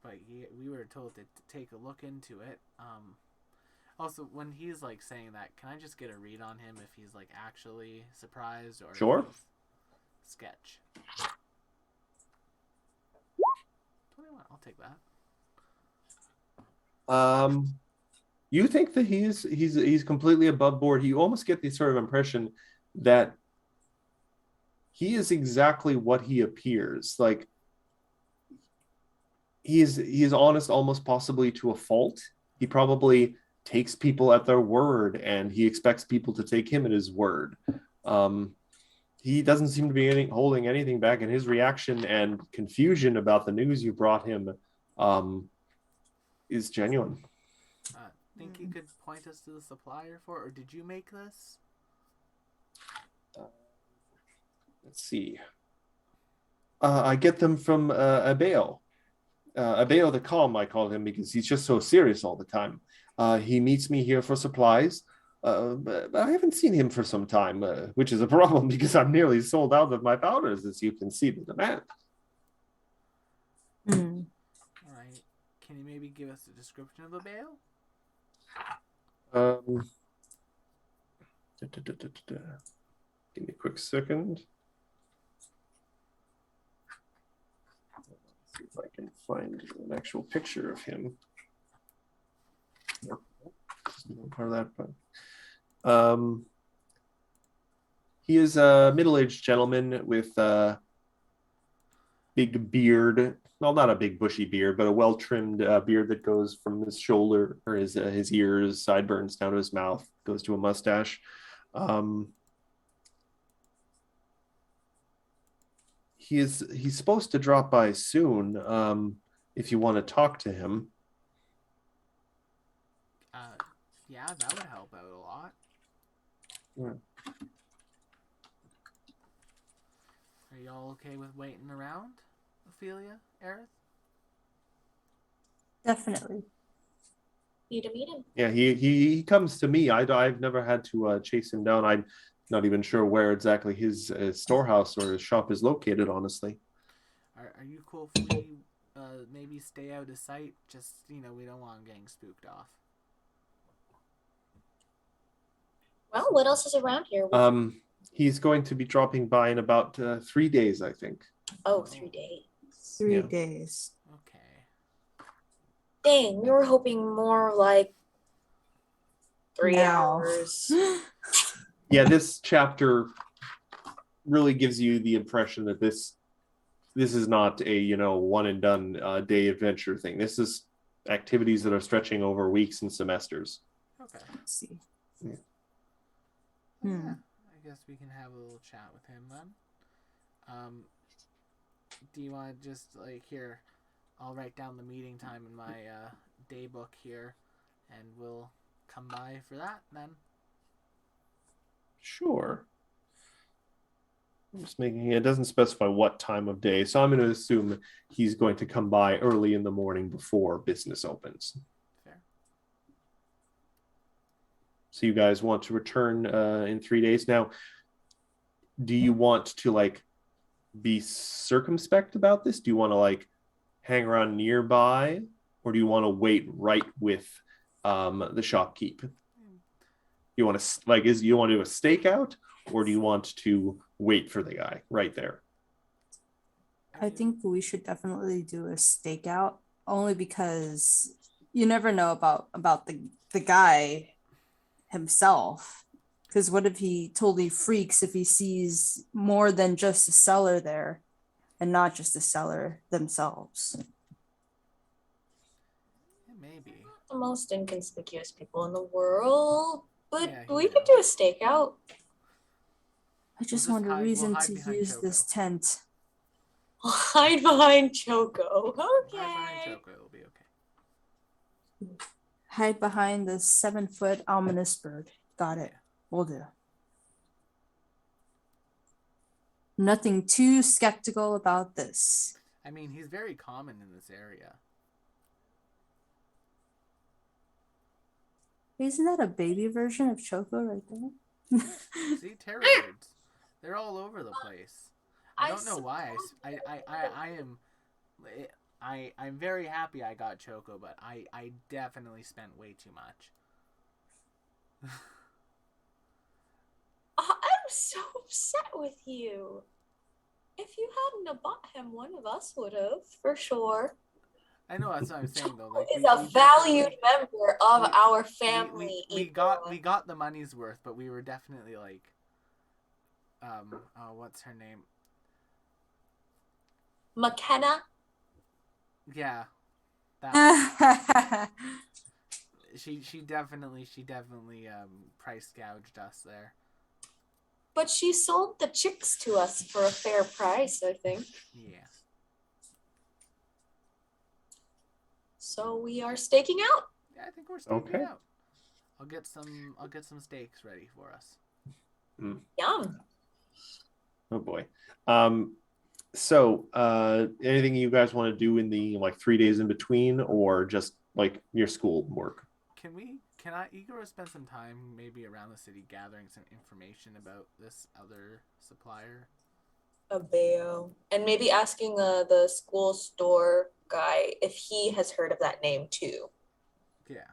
A: But we were told to take a look into it. Also, when he's like saying that, can I just get a read on him if he's like actually surprised or
B: sure
A: sketch? 21. I'll take that.
B: You think that he's completely above board. You almost get the sort of impression that he is exactly what he appears. Like he is honest almost possibly to a fault. He probably takes people at their word, and he expects people to take him at his word. He doesn't seem to be holding anything back, and his reaction and confusion about the news you brought him is genuine.
A: Think you could point us to the supplier for, or did you make this?
B: Let's see. I get them from Abeo. Abeo the Calm, I call him, because he's just so serious all the time. He meets me here for supplies, but I haven't seen him for some time, which is a problem because I'm nearly sold out of my powders, as you can see the demand.
A: All right. Can you maybe give us a description of Abeo?
B: Give me a quick second. See if I can find an actual picture of him. Part of that, but he is a middle-aged gentleman with a big beard. Well, not a big bushy beard, but a well-trimmed beard that goes from his shoulder or his ears, sideburns down to his mouth, goes to a mustache. He's supposed to drop by soon. If you want to talk to him.
A: Yeah, that would help out a lot.
B: Yeah.
A: Are y'all okay with waiting around, Ophelia, Aerith?
E: Definitely.
D: Need to meet him.
B: Yeah, he comes to me. I've never had to chase him down. I'm not even sure where exactly his storehouse or his shop is located, honestly.
A: Are you cool if we maybe stay out of sight? Just, we don't want him getting spooked off.
D: Well, what else is around here?
B: He's going to be dropping by in about 3 days, I think.
D: Oh, 3 days.
E: 3
B: Yeah.
E: days.
A: Okay.
D: Dang, we were hoping more like 3
E: Now.
D: hours.
B: Yeah, this chapter really gives you the impression that this is not a one and done day adventure thing. This is activities that are stretching over weeks and semesters.
A: Okay.
E: Let's see.
B: Yeah.
E: Hmm.
A: I guess we can have a little chat with him then. Do you want to just here? I'll write down the meeting time in my day book here, and we'll come by for that then.
B: Sure. I'm just making it doesn't specify what time of day, so I'm going to assume he's going to come by early in the morning before business opens.
A: Fair.
B: So you guys want to return in 3 days. Now, do you want to be circumspect about this? Do you want to hang around nearby, or do you want to wait right with the shopkeep? You want to you want to do a stakeout, or do you want to wait for the guy right there?
E: I think we should definitely do a stakeout, only because you never know about the guy himself. Because what if he totally freaks if he sees more than just a seller there, and not just the seller themselves?
A: Maybe.
D: The most inconspicuous people in the world. But
A: Yeah,
D: we
A: he
D: could do a stakeout.
E: I just
A: just
E: want a
A: hide- we'll
E: reason
A: hide
E: to
A: behind
E: use this
A: Choco.
E: tent.
D: Hide behind Choco.
A: Right behind
D: Okay.
A: Choco, it'll be okay.
E: Hide behind the 7-foot ominous bird. Got it.
A: Yeah.
E: Will do. Nothing too skeptical about this.
A: I mean, he's very common in this area.
E: Isn't that a baby version of Choco right there?
A: See, terror birds. They're all over the place. I don't know why. I'm very happy I got Choco, but I definitely spent way too much.
D: I'm so upset with you. If you hadn't have bought him, one of us would have, for sure.
A: I know that's what I'm saying though.
D: He's a valued member of our family.
A: We got the money's worth, but we were definitely what's her name?
D: McKenna.
A: Yeah, that she definitely price gouged us there.
D: But she sold the chicks to us for a fair price, I think.
A: Yeah.
D: So we are staking out.
A: Yeah, I think we're staking
B: Okay.
A: out. I'll get some steaks ready for us.
D: Yum.
B: Oh boy. So anything you guys want to do in the 3 days in between, or just your school work?
A: Can Igor spend some time maybe around the city gathering some information about this other supplier?
D: A bayo. And maybe asking the school store guy if he has heard of that name too.
A: Yeah.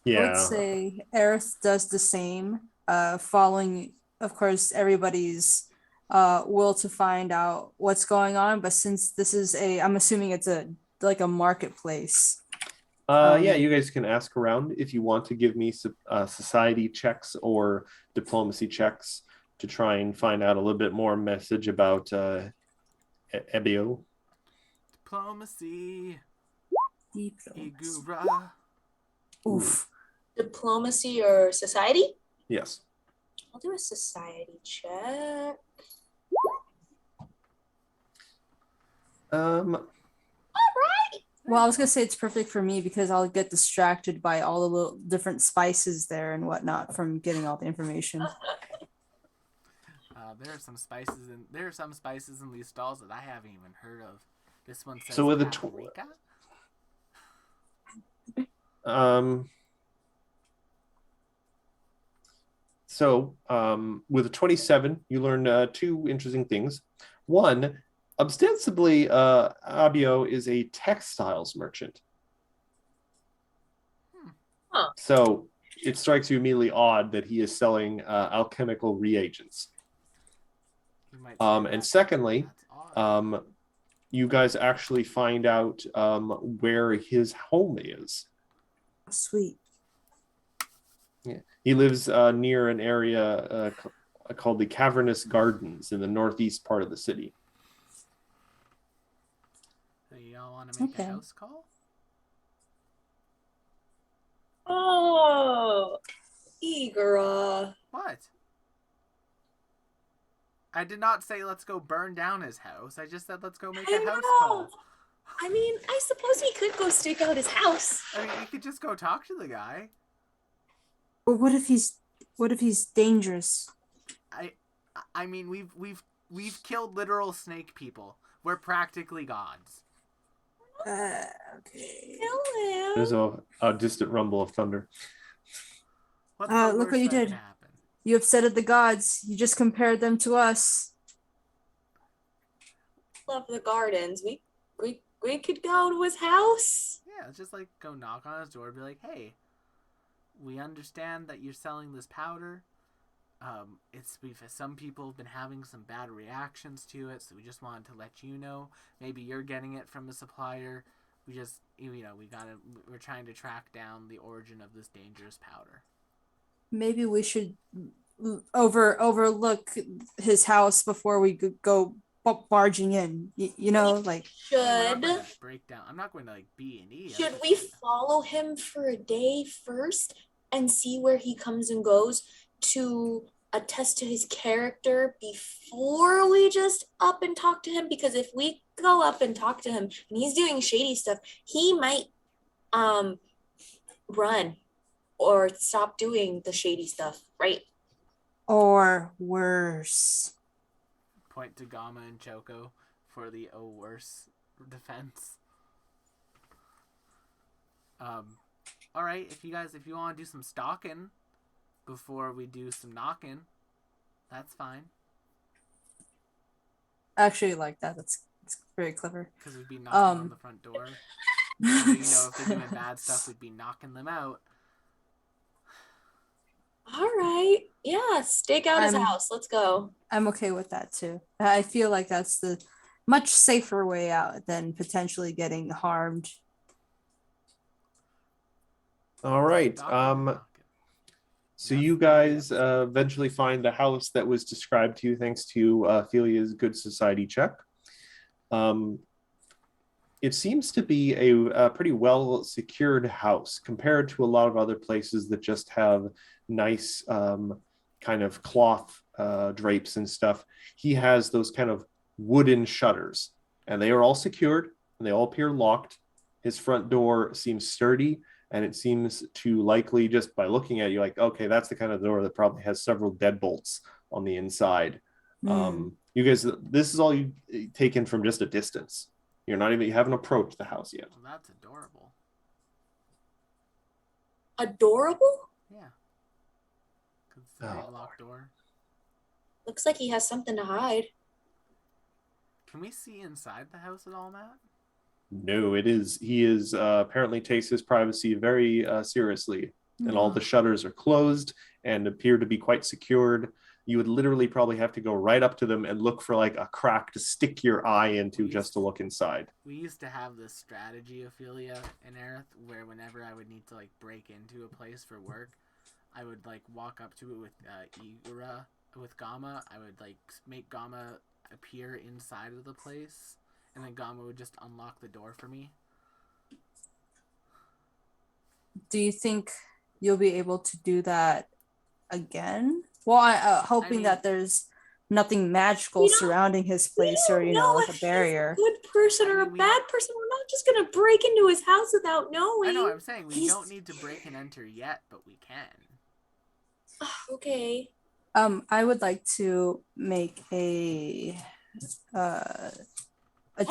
B: Yeah.
E: I would say Aerith does the same, following, of course, everybody's will to find out what's going on. But since this is I'm assuming it's a marketplace.
B: Yeah, you guys can ask around if you want to give me society checks or diplomacy checks to try and find out a little bit more message about Ebio.
A: Diplomacy.
E: Diplomacy.
A: Igura.
E: Oof.
D: Diplomacy or society?
B: Yes.
D: I'll do a society check.
B: All
E: Well, I was gonna say it's perfect for me because I'll get distracted by all the little different spices there and whatnot from getting all the information.
A: There are some spices in these stalls that I haven't even heard of. This one says
B: So with the
A: paprika.
B: With a 27, you learn two interesting things. One, ostensibly, Abio is a textiles merchant.
D: Huh.
B: So it strikes you immediately odd that he is selling alchemical reagents.
A: You might say
B: And
A: that.
B: secondly,
A: That's odd.
B: you guys actually find out where his home is.
E: Sweet.
B: Yeah. He lives near an area called the Cavernous Gardens in the northeast part of the city.
A: So y'all want to make a
E: Okay.
A: house call?
D: Oh, Igora.
A: What? I did not say let's go burn down his house. I just said let's go make
D: I
A: a house
D: know.
A: call.
D: I mean, I suppose we could go stake out his house.
A: I mean, we could just go talk to the guy.
E: But what if he's dangerous?
A: I mean, we've killed literal snake people. We're practically gods.
E: Okay.
D: Kill him.
B: There's a distant rumble of thunder.
A: What's the
E: Look
A: worst
E: what you
A: that
E: did.
A: could happen?
E: You upsetted the gods. You just compared them to us.
D: Love the gardens. We could go to his house.
A: Yeah, it's just like go knock on his door and be like, hey, we understand that you're selling this powder. Some people have been having some bad reactions to it, so we just wanted to let you know. Maybe you're getting it from a supplier. We're trying to track down the origin of this dangerous powder.
E: Maybe we should overlook his house before we go barging in. You know, like
A: We're not
D: Should
A: going to break down. I'm not going to like B&E.
D: should we follow him for a day first and see where he comes and goes to attest to his character before we just up and talk to him? Because if we go up and talk to him and he's doing shady stuff, he might run or stop doing the shady stuff, right?
E: or worse.
A: Point to Gamma and Choco for the worse defense. All right, if you want to do some stalking before we do some knocking, that's fine.
E: I actually like that. It's very clever.
A: Because we'd be knocking on the front door. So, if they're doing bad stuff, we'd be knocking them out.
D: All right. Yeah, stake out his house. Let's go.
E: I'm okay with that too. I feel like that's the much safer way out than potentially getting harmed.
B: All right.
A: Knocking.
B: So
A: Yes,
B: you guys eventually find the house that was described to you thanks to Ophelia's good society check. It seems to be a pretty well secured house compared to a lot of other places that just have nice kind of cloth drapes and stuff. He has those kind of wooden shutters, and they are all secured and they all appear locked. His front door seems sturdy, and it seems to likely, just by looking at you, like, okay, that's the kind of door that probably has several deadbolts on the inside. You guys, this is all you taken from just a distance. You haven't approached the house yet.
A: Well, that's adorable.
D: Adorable?
A: Yeah. Because it's a big locked door.
D: Looks like he has something to hide.
A: Can we see inside the house at all, Matt?
B: No, he is apparently takes his privacy very seriously, and all the shutters are closed and appear to be quite secured. You would literally probably have to go right up to them and look for like a crack to stick your eye into just to look inside.
A: We used to have this strategy, Ophelia and Aerith, where whenever I would need to like break into a place for work, I would like walk up to it with Igura, with Gamma. I would like make Gamma appear inside of the place, and then Gamma would just unlock the door for me.
E: Do you think you'll be able to do that again? Well, hoping that there's nothing magical
D: We don't-
E: surrounding his place or, like a barrier.
D: He's a good person or
A: I
D: a
A: mean,
D: bad person. We're not just gonna break into his house without knowing.
A: I know what I'm saying. We
D: He's-
A: don't need to break and enter yet, but we can.
D: Okay.
E: I would like to make a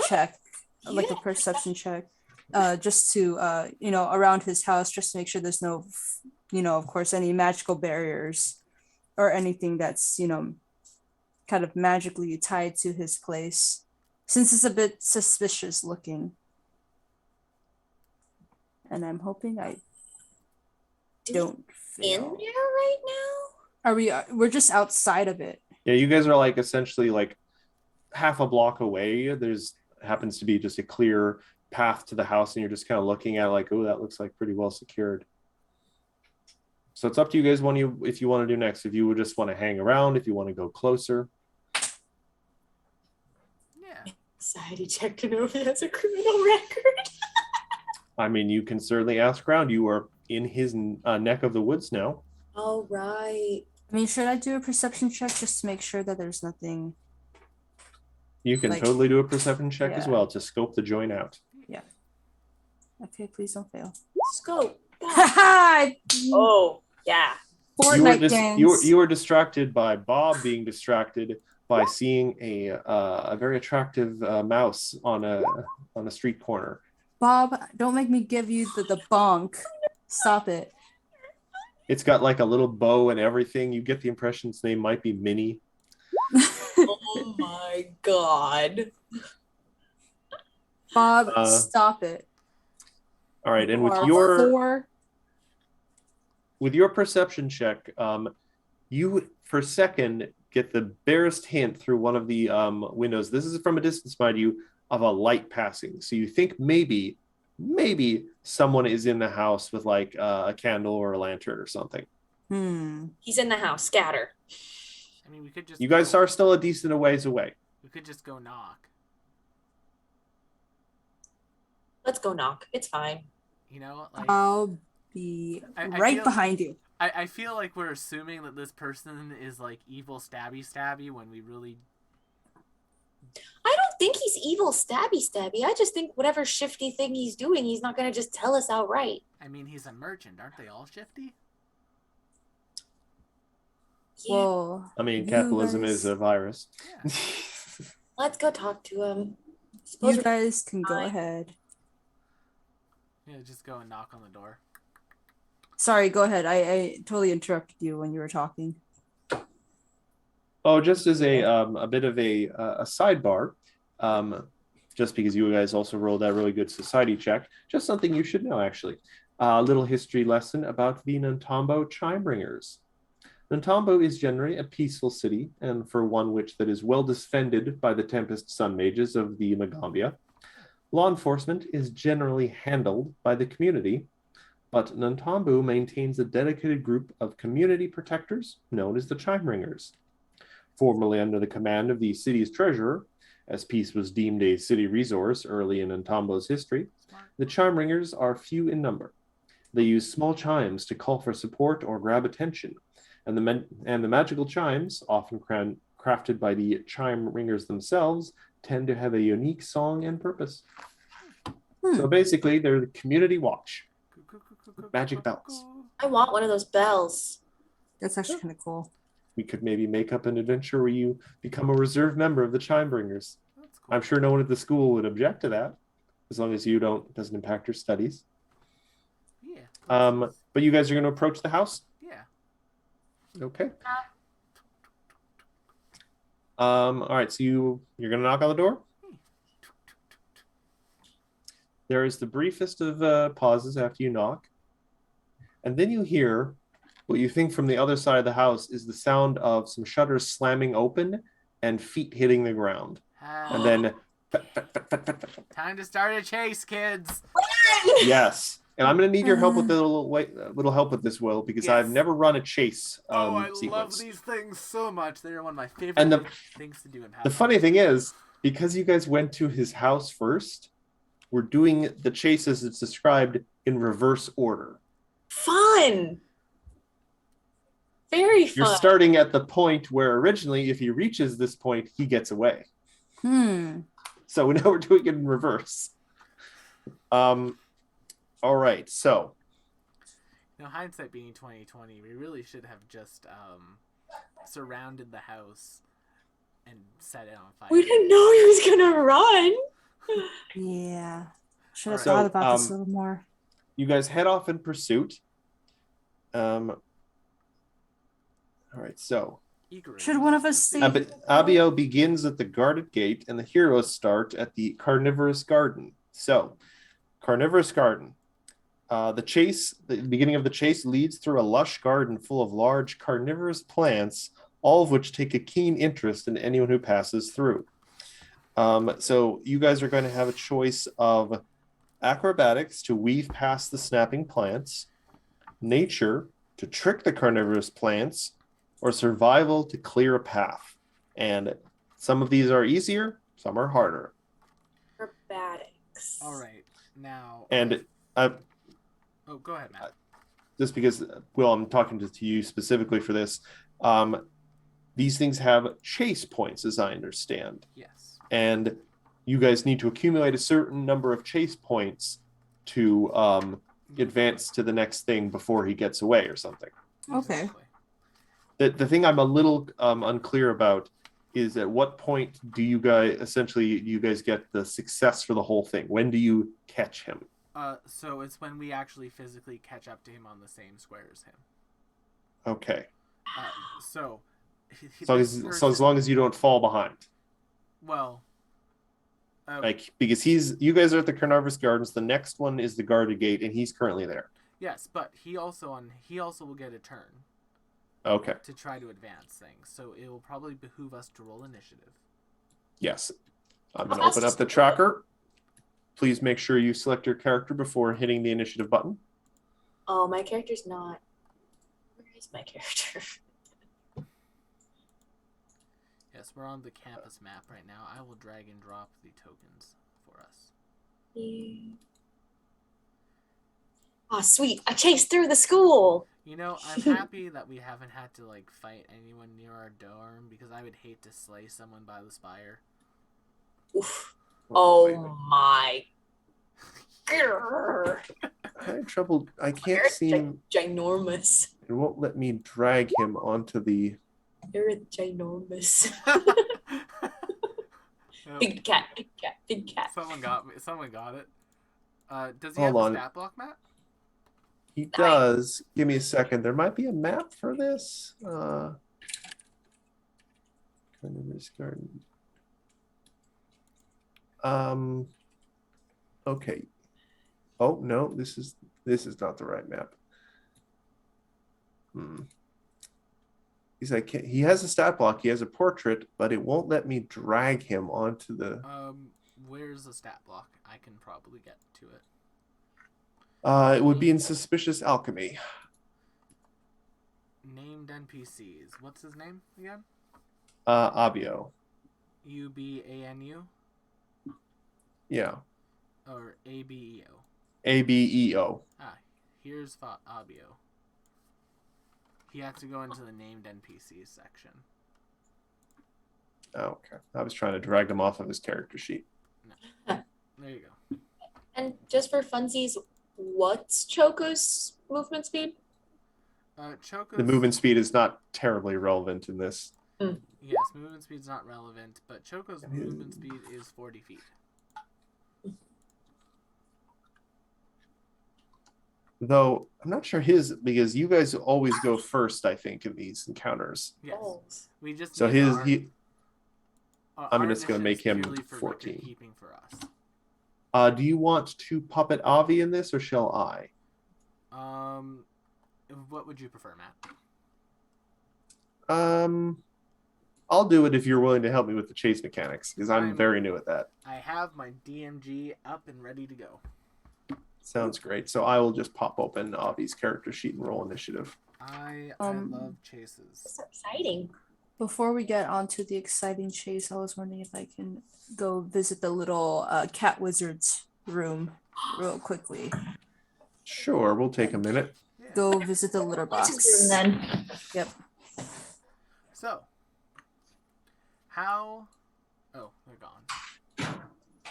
E: check, like a perception check, just to around his house, just to make sure there's no, of course, any magical barriers or anything that's kind of magically tied to his place, since it's a bit suspicious looking. And I'm hoping I don't
D: In
E: fail.
D: there right now?
E: Are we? We're just outside of it.
B: Yeah, you guys are like essentially like half a block away. There's happens to be just a clear path to the house, and you're just kind of looking at it like, oh, that looks like pretty well secured. So it's up to you guys if you want to do next. If you would just want to hang around, if you want to go closer.
A: Yeah.
D: Society check to know if he has a criminal record.
B: I mean, you can certainly ask around. You are in his neck of the woods now.
D: All right.
E: I mean, should I do a perception check just to make sure that there's nothing?
B: You can
E: Like-
B: totally do a perception check as
E: Yeah.
B: well to scope the joint out.
E: Okay, please don't fail.
D: Scope.
E: Haha!
D: Oh, yeah.
E: Fortnite games.
B: You were distracted by Bob being distracted by seeing a very attractive mouse on a street corner.
E: Bob, don't make me give you the bonk. Stop it.
B: It's got like a little bow and everything. You get the impression its name might be Minnie.
D: Oh my god.
E: Bob,
B: Uh,
E: stop it.
B: All right, and
E: You
B: with
E: are
B: your perception check, you for a second get the barest hint through one of the windows. This is from a distance, mind you, of a light passing. So you think maybe someone is in the house with like a candle or a lantern or something.
D: He's in the house. Scatter.
A: I mean, we could just.
B: You guys
A: go,
B: are still a decent ways away.
A: We could just go knock.
D: Let's go knock. It's fine.
A: You know, like
E: I'll be
A: I
E: right
A: feel-
E: behind you.
A: I feel like we're assuming that this person is like evil stabby when we really.
D: I don't think he's evil stabby. I just think whatever shifty thing he's doing, he's not going to just tell us outright.
A: I mean, he's a merchant. Aren't they all shifty?
D: Yeah.
E: Whoa.
B: I mean,
E: You
B: capitalism
E: guys-
B: is a virus.
A: Yeah.
D: Let's go talk to him. Suppose
E: You guys can go
D: fine.
E: ahead.
A: Yeah, just go and knock on the door.
E: Sorry, go ahead. I totally interrupted you when you were talking.
B: Oh, just as a bit of a sidebar, just because you guys also rolled that really good society check, just something you should know actually. A little history lesson about the Nantambo Chime Ringers. Nantambo is generally a peaceful city, and for one that is well defended by the Tempest Sun Mages of the Magambia. Law enforcement is generally handled by the community, but Nantambo maintains a dedicated group of community protectors known as the Chime Ringers. Formerly under the command of the city's treasurer, as peace was deemed a city resource early in Nantambo's history, the Chime Ringers are few in number. They use small chimes to call for support or grab attention, and the magical chimes, often crafted by the Chime Ringers themselves, tend to have a unique song and purpose. So basically, they're the community watch. Magic bells.
D: I want one of those bells.
E: That's actually kind of cool.
B: We could maybe make up an adventure where you become a reserve member of the Chime Bringers.
A: That's cool.
B: I'm sure no one at the school would object to that, as long as doesn't impact your studies.
A: Yeah.
B: But you guys are going to approach the house?
A: Yeah.
B: Okay. All right, so you're going to knock on the door? There is the briefest of pauses after you knock. And then you hear what you think from the other side of the house is the sound of some shutters slamming open and feet hitting the ground. And then,
A: Time to start a chase, kids.
B: yes. And I'm going to need your help with a little help with this, Will, because
A: Yes.
B: I've never run a chase
A: I
B: sequence.
A: love these things so much. They're one of my favorite
B: And
A: things to do in
B: The funny thing is, because you guys went to his house first, we're doing the chase as it's described in reverse order.
D: Fun. Very
B: You're
D: fun.
B: starting at the point where originally, if he reaches this point, he gets away. So now we're doing it in reverse. All right, so
A: Now, hindsight being 2020, we really should have just surrounded the house and set it on fire.
D: We didn't know he was gonna run.
E: Yeah. Should have
A: Alright.
E: thought about this
B: So,
E: a little more.
B: you guys head off in pursuit. All right, so
A: Eager.
E: Should one of us stay?
B: Abio begins at the guarded gate, and the heroes start at the carnivorous garden. So, carnivorous garden. The beginning of the chase leads through a lush garden full of large carnivorous plants, all of which take a keen interest in anyone who passes through. So you guys are going to have a choice of acrobatics to weave past the snapping plants, nature to trick the carnivorous plants, or survival to clear a path. And some of these are easier, some are harder.
D: Acrobatics.
A: All right. Now.
B: And
A: Oh, go ahead, Matt.
B: just because, Will, I'm talking to you specifically for this. These things have chase points, as I understand.
A: Yes.
B: And you guys need to accumulate a certain number of chase points to advance to the next thing before he gets away or something.
E: Okay.
A: Exactly.
B: The thing I'm a little unclear about is at what point do you guys get the success for the whole thing? When do you catch him?
A: So it's when we actually physically catch up to him on the same square as him.
B: Okay.
A: So
B: As long as you don't fall behind.
A: Well.
B: Because you guys are at the Carnivorous Gardens. The next one is the guarded gate, and he's currently there.
A: Yes, but he also will get a turn.
B: Okay.
A: To try to advance things, so it will probably behoove us to roll initiative.
B: Yes. I'm going to open up the tracker. Please make sure you select your character before hitting the initiative button.
D: Oh, my character's not. Where is my character?
A: Yes, we're on the campus map right now. I will drag and drop the tokens for us.
D: Oh, sweet. I chased through the school.
A: You know, I'm happy that we haven't had to fight anyone near our dorm, because I would hate to slay someone by the spire.
D: Oof. Oh my.
B: I have trouble. I can't seem.
D: Ginormous.
B: It won't let me drag him onto the.
D: You're ginormous.
A: Nope.
D: Big cat, big cat, big cat.
A: Someone got it. Does he
B: Hold
A: have
B: on.
A: a stat block, Matt?
B: He does. Give me a second. There might be a map for this. Carnivorous Garden. Okay. Oh no, this is not the right map. He has a stat block. He has a portrait, but it won't let me drag him onto the.
A: Where's the stat block? I can probably get to it.
B: It would be in Suspicious Alchemy.
A: Named NPCs. What's his name again?
B: Abio.
A: Ubanu?
B: Yeah.
A: Or Abeo?
B: Abeo.
A: Here's Abio. He has to go into the named NPCs section.
B: Okay. I was trying to drag him off of his character sheet.
A: No. There you go.
D: And just for funsies, what's Choco's movement speed?
A: Choco's...
B: The movement speed is not terribly relevant in this.
A: Yes, movement speed's not relevant, but Choco's movement speed is 40 feet.
B: Though I'm not sure because you guys always go first, I think, in these encounters.
A: Yes.
D: Oh.
A: We just
B: So
A: need
B: I'm just going to make him
A: purely for
B: 14.
A: keeping for us.
B: Do you want to puppet Avi in this, or shall I?
A: What would you prefer, Matt?
B: I'll do it if you're willing to help me with the chase mechanics, because I'm very new at that.
A: I have my DMG up and ready to go.
B: Sounds great. So I will just pop open Avi's character sheet and roll initiative.
A: I love chases.
D: So exciting.
E: Before we get on to the exciting chase, I was wondering if I can go visit the little cat wizard's room real quickly.
B: Sure, we'll take a minute.
A: Yeah.
E: go visit the litter
D: Into
E: box.
D: the room then.
E: Yep.
A: So, how? Oh, they're gone.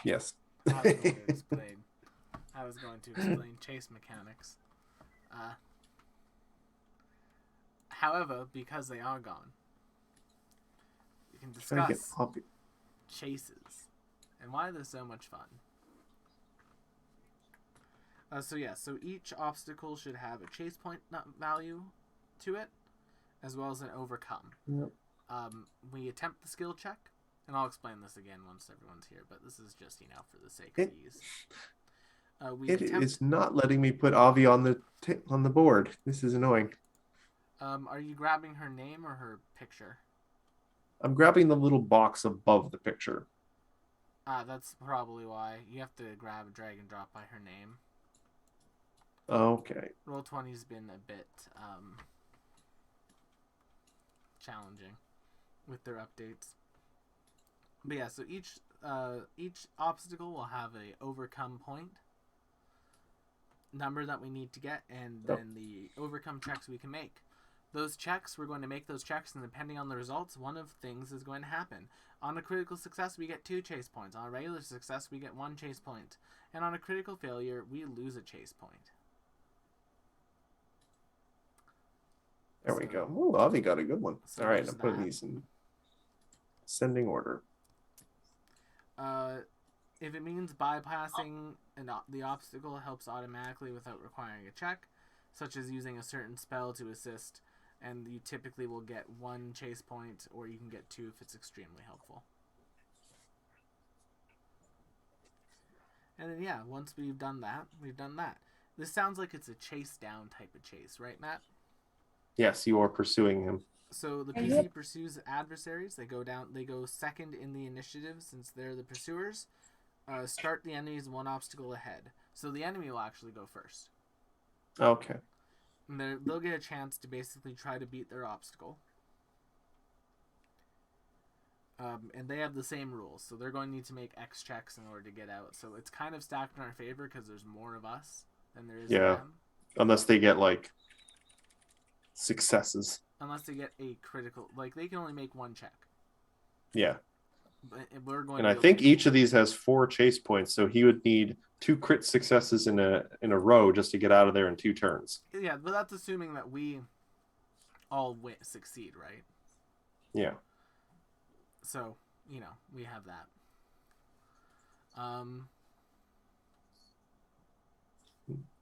B: Yes.
A: I was going to explain. Chase mechanics. However, because they are gone, we can
B: Trying to get
A: discuss
B: Avi.
A: chases and why they're so much fun. So each obstacle should have a chase point value to it, as well as an overcome.
B: Yep.
A: We attempt the skill check, and I'll explain this again once everyone's here, but this is just, for the sake of ease.
B: It is not letting me put Avi on the board. This is annoying.
A: Are you grabbing her name or her picture?
B: I'm grabbing the little box above the picture.
A: That's probably why. You have to grab, drag, and drop by her name.
B: Okay.
A: Roll20's been a bit challenging with their updates. But yeah, so each obstacle will have a overcome point number that we need to get, and then the overcome checks we can make. Those checks, we're going to make those checks, and depending on the results, one of things is going to happen. On a critical success, we get 2 chase points. On a regular success, we get 1 chase point. And on a critical failure, we lose a chase point.
B: There we go. Oh, Avi got a good one.
A: So
B: All right,
A: there's
B: I'm putting
A: that.
B: these in ascending order.
A: If it means bypassing the obstacle helps automatically without requiring a check, such as using a certain spell to assist, and you typically will get 1 chase point, or you can get 2 if it's extremely helpful. And then yeah, once we've done that, we've done that. This sounds like it's a chase down type of chase, right, Matt?
B: Yes, you are pursuing him.
A: So the PC pursues adversaries. They go second in the initiative since they're the pursuers. Start the enemies 1 obstacle ahead. So the enemy will actually go first.
B: Okay.
A: And they'll get a chance to basically try to beat their obstacle. And they have the same rules. So they're going to need to make X checks in order to get out. So it's kind of stacked in our favor because there's more of us than there is of them.
B: Unless they get, successes.
A: Unless they get a critical... they can only make 1 check.
B: Yeah.
A: But we're going
B: And I think each of these has 4 chase points, so he would need 2 crit successes in a row just to get out of there in 2 turns.
A: Yeah, but that's assuming that we all succeed, right?
B: Yeah.
A: So, we have that.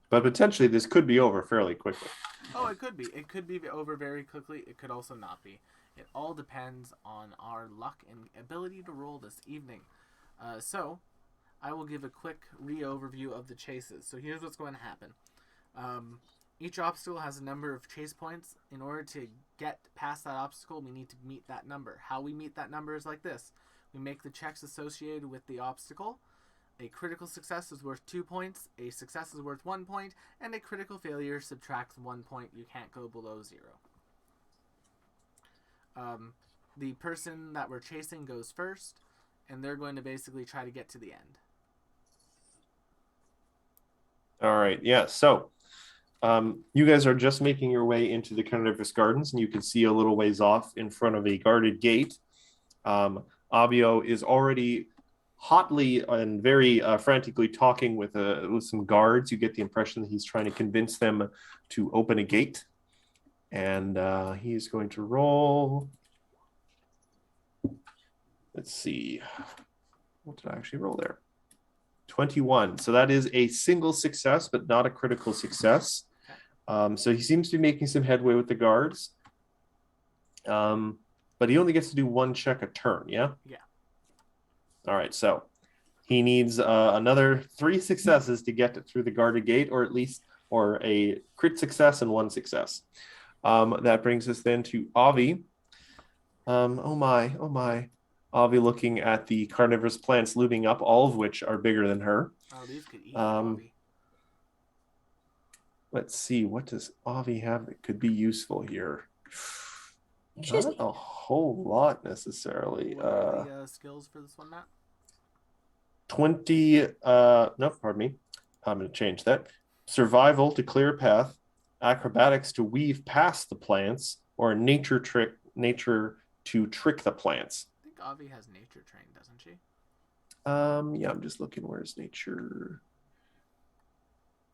B: But potentially this could be over fairly quickly.
A: Oh, it could be. It could be over very quickly. It could also not be. It all depends on our luck and ability to roll this evening. So, I will give a quick re-overview of the chases. So here's what's going to happen. Each obstacle has a number of chase points. In order to get past that obstacle, we need to meet that number. How we meet that number is like this. We make the checks associated with the obstacle. A critical success is worth 2 points, a success is worth 1 point, and a critical failure subtracts 1 point. You can't go below 0. The person that we're chasing goes first, and they're going to basically try to get to the end.
B: All right, yeah, so you guys are just making your way into the Carnivorous Gardens, and you can see a little ways off in front of a guarded gate. Abio is already hotly and very frantically talking with some guards. You get the impression that he's trying to convince them to open a gate. And he's going to roll. Let's see. What did I actually roll there? 21. So that is a single success, but not a critical success. So he seems to be making some headway with the guards. But he only gets to do 1 check a turn, yeah?
A: Yeah.
B: All right, so he needs another 3 successes to get through the guarded gate, or a crit success and 1 success. That brings us then to Avi. Oh my. Avi looking at the carnivorous plants looming up, all of which are bigger than her.
A: Oh, these could eat Avi.
B: Let's see, what does Avi have that could be usable here? Not a whole lot necessarily.
A: What are the skills for this one, Matt?
B: 20, no, pardon me. I'm going to change that. Survival to clear a path, acrobatics to weave past the plants, or nature to trick the plants.
A: I think Avi has nature trained, doesn't she?
B: Yeah, I'm just looking. Where's nature?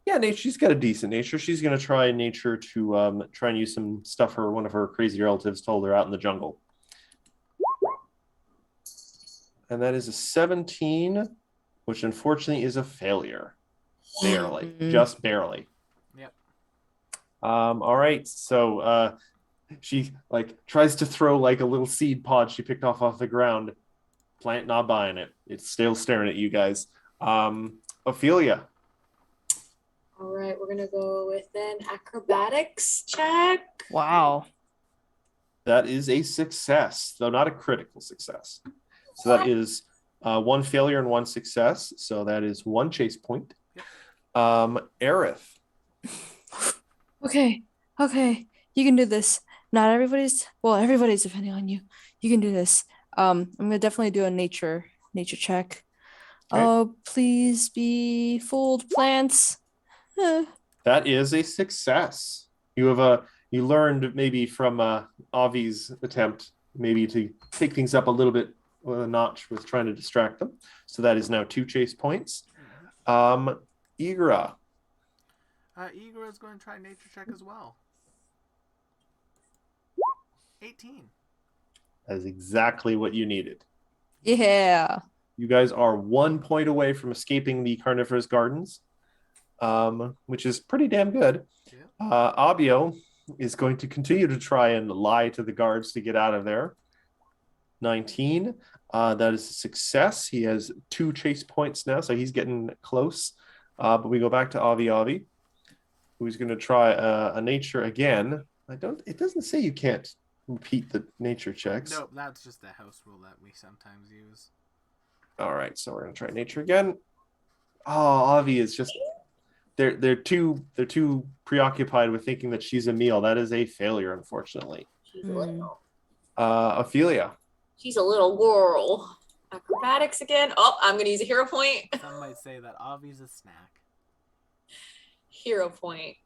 B: Yeah, nature. She's got a decent nature. She's gonna try nature to try and use some stuff one of her crazy relatives told her out in the jungle. And that is a 17, which unfortunately is a failure. Barely, just barely.
A: Yep.
B: All right. So she like tries to throw like a little seed pod she picked off the ground. Plant not buying it. It's still staring at you guys. Ophelia.
D: All right, we're gonna go with an acrobatics check.
F: Wow.
B: That is a success, though not a critical success. So that is one failure and one success. So that is one chase point. Aerith.
F: Okay. You can do this. Not everybody's everybody's depending on you. You can do this. I'm gonna definitely do a nature check.
B: Okay.
F: Please be fooled, plants.
B: That is a success. You learned maybe from Avi's attempt maybe to take things up a little bit with a notch with trying to distract them. So that is now 2 chase points. Igra.
A: Igor is going to try nature check as well. 18.
B: That is exactly what you needed.
F: Yeah.
B: You guys are 1 point away from escaping the carnivorous gardens, which is pretty damn good.
A: Yeah.
B: Abio is going to continue to try and lie to the guards to get out of there. 19. That is a success. He has 2 chase points now, so he's getting close. But we go back to Avi, who's going to try a nature again. It doesn't say you can't repeat the nature checks.
A: Nope, that's just a house rule that we sometimes use.
B: All right, so we're going to try nature again. Oh, Avi is just they're too preoccupied with thinking that she's a meal. That is a failure, unfortunately.
D: She's a little.
B: Ophelia.
D: She's a little girl. Acrobatics again. Oh, I'm gonna use a hero point.
A: Some might say that Avi's a snack.
D: Hero point.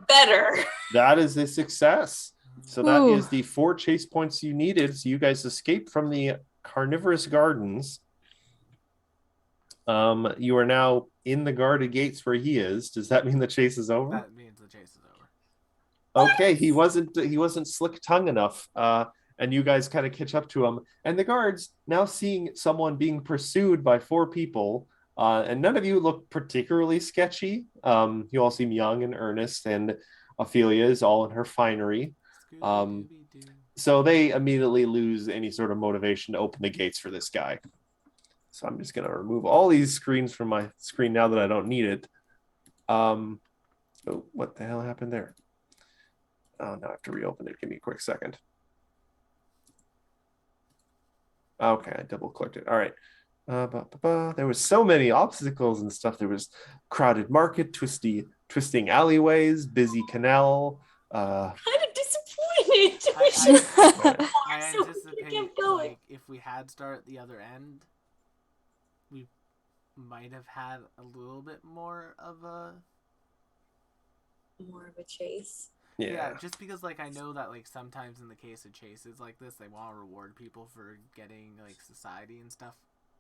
D: Better.
B: That is a success. So that
F: Ooh.
B: is the 4 chase points you needed. So you guys escaped from the carnivorous gardens. You are now in the guarded gates where he is. Does that mean the chase is over?
A: That means the chase is over.
B: Okay, he wasn't slick-tongued enough. And you guys kind of catch up to him. And the guards, now seeing someone being pursued by 4 people, and none of you look particularly sketchy. You all seem young and earnest, and Ophelia is all in her finery. So they immediately lose any sort of motivation to open the gates for this guy. So I'm just going to remove all these screens from my screen now that I don't need it. Oh, what the hell happened there? Oh, now I have to reopen it. Give me a quick second. Okay, I double clicked it. All right. There was so many obstacles and stuff. There was crowded market, twisting alleyways, busy canal.
D: Kind of disappointed.
A: I
D: So we
A: anticipate
D: kept going.
A: like if we had started at the other end, we might have had a little bit more of a
D: chase.
A: yeah, just because like I know that like sometimes in the case of chases like this, they want to reward people for getting like society and stuff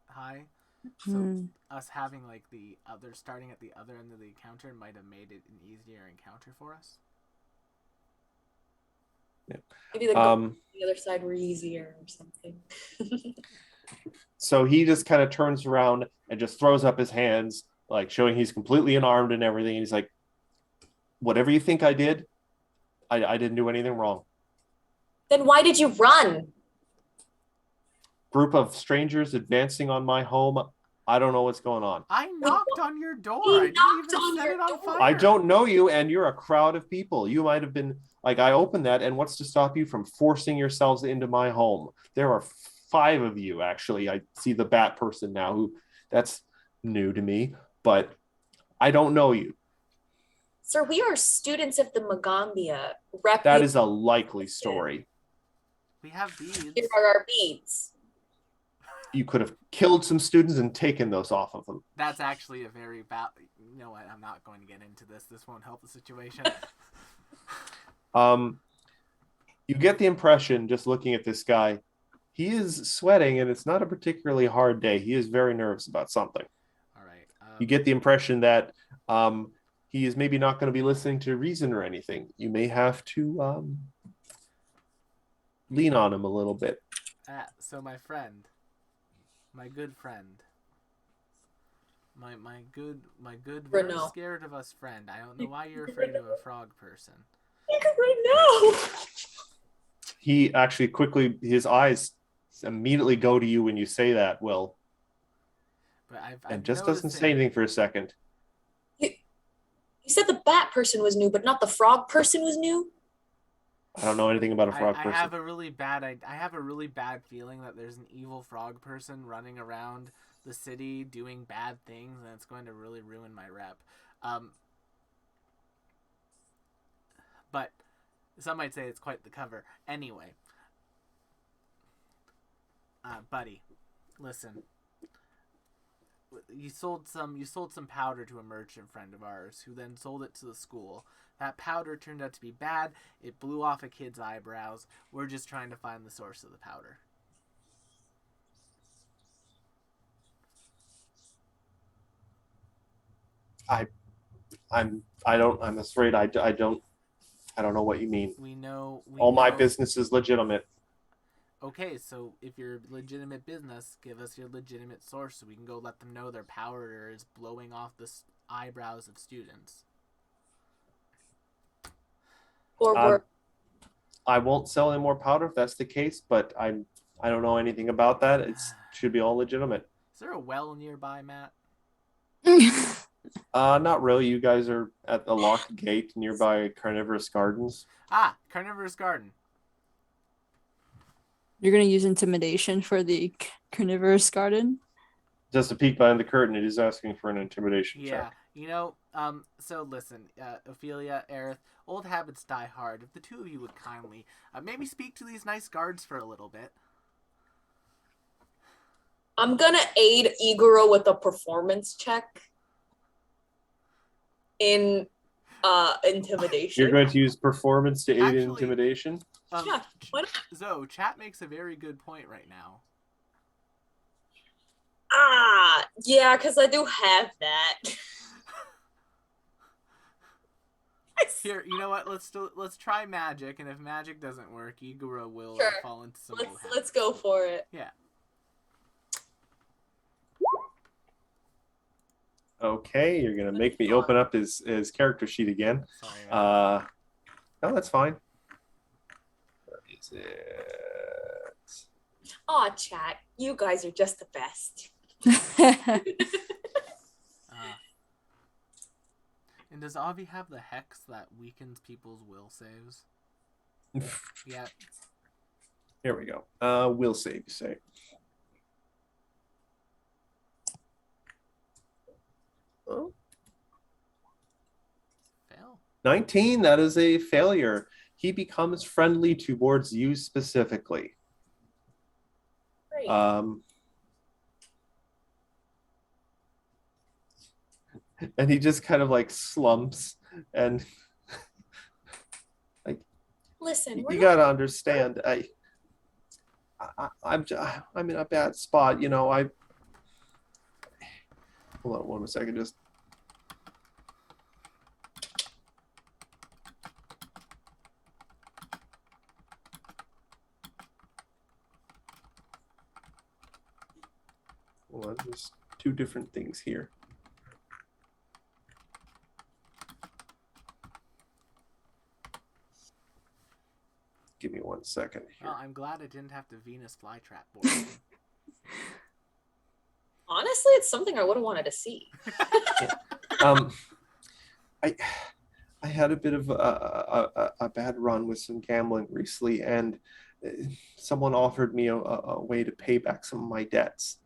A: high. So us having like the other starting at the other end of the encounter might have made it an easier encounter for us.
B: Yeah.
D: Maybe the other side were easier or something.
B: So he just kind of turns around and just throws up his hands, like showing he's completely unarmed and everything. And he's like, whatever you think I did, I didn't do anything wrong.
D: Then why did you run?
B: Group of strangers advancing on my home. I don't know what's going on.
A: I knocked on your door.
D: He
A: I didn't
D: knocked
A: even
D: on
A: set
D: your
A: it on
D: door.
A: fire.
B: I don't know you, and you're a crowd of people. You might have been like, I opened that, and what's to stop you from forcing yourselves into my home? There are 5 of you, actually. I see the bat person now, who that's new to me, but I don't know you.
D: Sir, we are students of the Magambia.
B: That is a likely story.
A: We have beads.
D: Here are our beads.
B: you could have killed some students and taken those off of them.
A: That's actually a very bad. You know what? I'm not going to get into this. This won't help the situation.
B: You get the impression, just looking at this guy, he is sweating, and it's not a particularly hard day. He is very nervous about something.
A: All right.
B: You get the impression that he is maybe not going to be listening to reason or anything. You may have to lean on him a little bit.
A: So my friend, my good friend, my good very
D: Renault.
A: scared of us friend. I don't know why you're afraid of a frog person.
D: Right now.
B: He actually quickly, his eyes immediately go to you when you say that, Will.
A: But I've
B: And just doesn't say anything for a second.
D: You said the bat person was new, but not the frog person was new?
B: I don't know anything about a frog
A: I
B: person.
A: have a really bad feeling that there's an evil frog person running around the city doing bad things, and it's going to really ruin my rep. But some might say it's quite the cover. Anyway, buddy, listen. You sold some powder to a merchant friend of ours, who then sold it to the school. That powder turned out to be bad. It blew off a kid's eyebrows. We're just trying to find the source of the powder.
B: I'm afraid I don't know what you mean.
A: We know.
B: All my business is legitimate.
A: Okay, so if you're legitimate business, give us your legitimate source so we can go let them know their powder is blowing off the eyebrows of students.
D: Or
B: I won't sell any more powder if that's the case, but I don't know anything about that. It should be all legitimate.
A: Is there a well nearby, Matt?
B: Not really. You guys are at the locked gate nearby Carnivorous Gardens.
A: Carnivorous Garden.
F: You're gonna use intimidation for the carnivorous garden.
B: Just a peek behind the curtain, it is asking for an intimidation
A: Yeah,
B: check.
A: so listen, Ophelia, Aerith, old habits die hard. If the two of you would kindly maybe speak to these nice guards for a little bit.
D: I'm gonna aid Iguro with a performance check in intimidation.
B: You're going to use performance to aid in
A: Actually,
B: intimidation?
D: Yeah, why not?
A: Zoe, chat makes a very good point right now.
D: Yeah, because I do have that.
A: Here, you know what? Let's try magic, and if magic doesn't work, Iguro will
D: Sure.
A: fall into some old habits.
D: Let's go for it.
A: Yeah.
B: Okay, you're going to make me open up his character sheet again.
A: Sorry. Man.
B: No, that's fine. Where is it?
D: Aw, chat. You guys are just the best.
A: And does Avi have the hex that weakens people's will saves? Yeah.
B: Here we go. Will save, you say. Oh.
A: Fail.
B: 19, that is a failure. He becomes friendly towards you specifically.
D: Great.
B: And he just kind of like slumps and like,
D: Listen,
B: you gotta understand, I'm in a bad spot, you know. Hold on one second, just hold on, there's two different things here. Give me 1 second here.
A: Oh, I'm glad I didn't have to Venus flytrap board.
D: honestly, it's something I would have wanted to see.
B: I had a bit of a bad run with some gambling recently, and someone offered me a way to pay back some of my debts.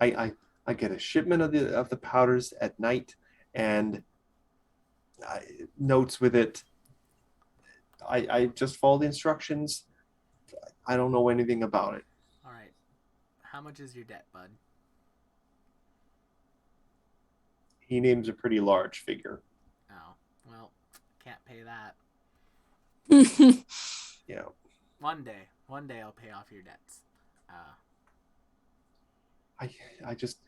B: I get a shipment of the powders at night, and notes with it. I just follow the instructions. I don't know anything about it.
A: All right. How much is your debt, bud?
B: He names a pretty large figure.
A: Oh, well, can't pay that.
B: Yeah.
A: One day I'll pay off your debts.
B: I just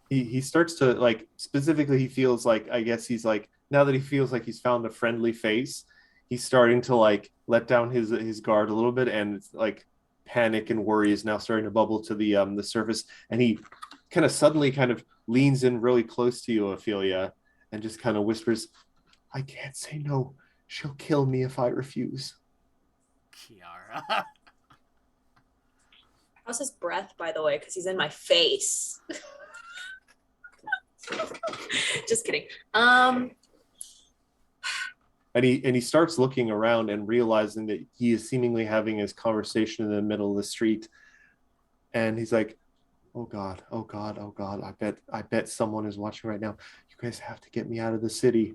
B: he starts to like specifically he feels like I guess he's like now that he feels like he's found a friendly face, he's starting to like let down his guard a little bit, and it's like panic and worry is now starting to bubble to the surface, and he kind of suddenly kind of leans in really close to you, Ophelia, and just kind of whispers, "I can't say no. She'll kill me if I refuse."
A: Kiara.
D: How's his breath, by the way? Because he's in my face. Just kidding.
B: And he starts looking around and realizing that he is seemingly having his conversation in the middle of the street, and he's like, oh god, oh god, oh god, I bet someone is watching right now. You guys have to get me out of the city.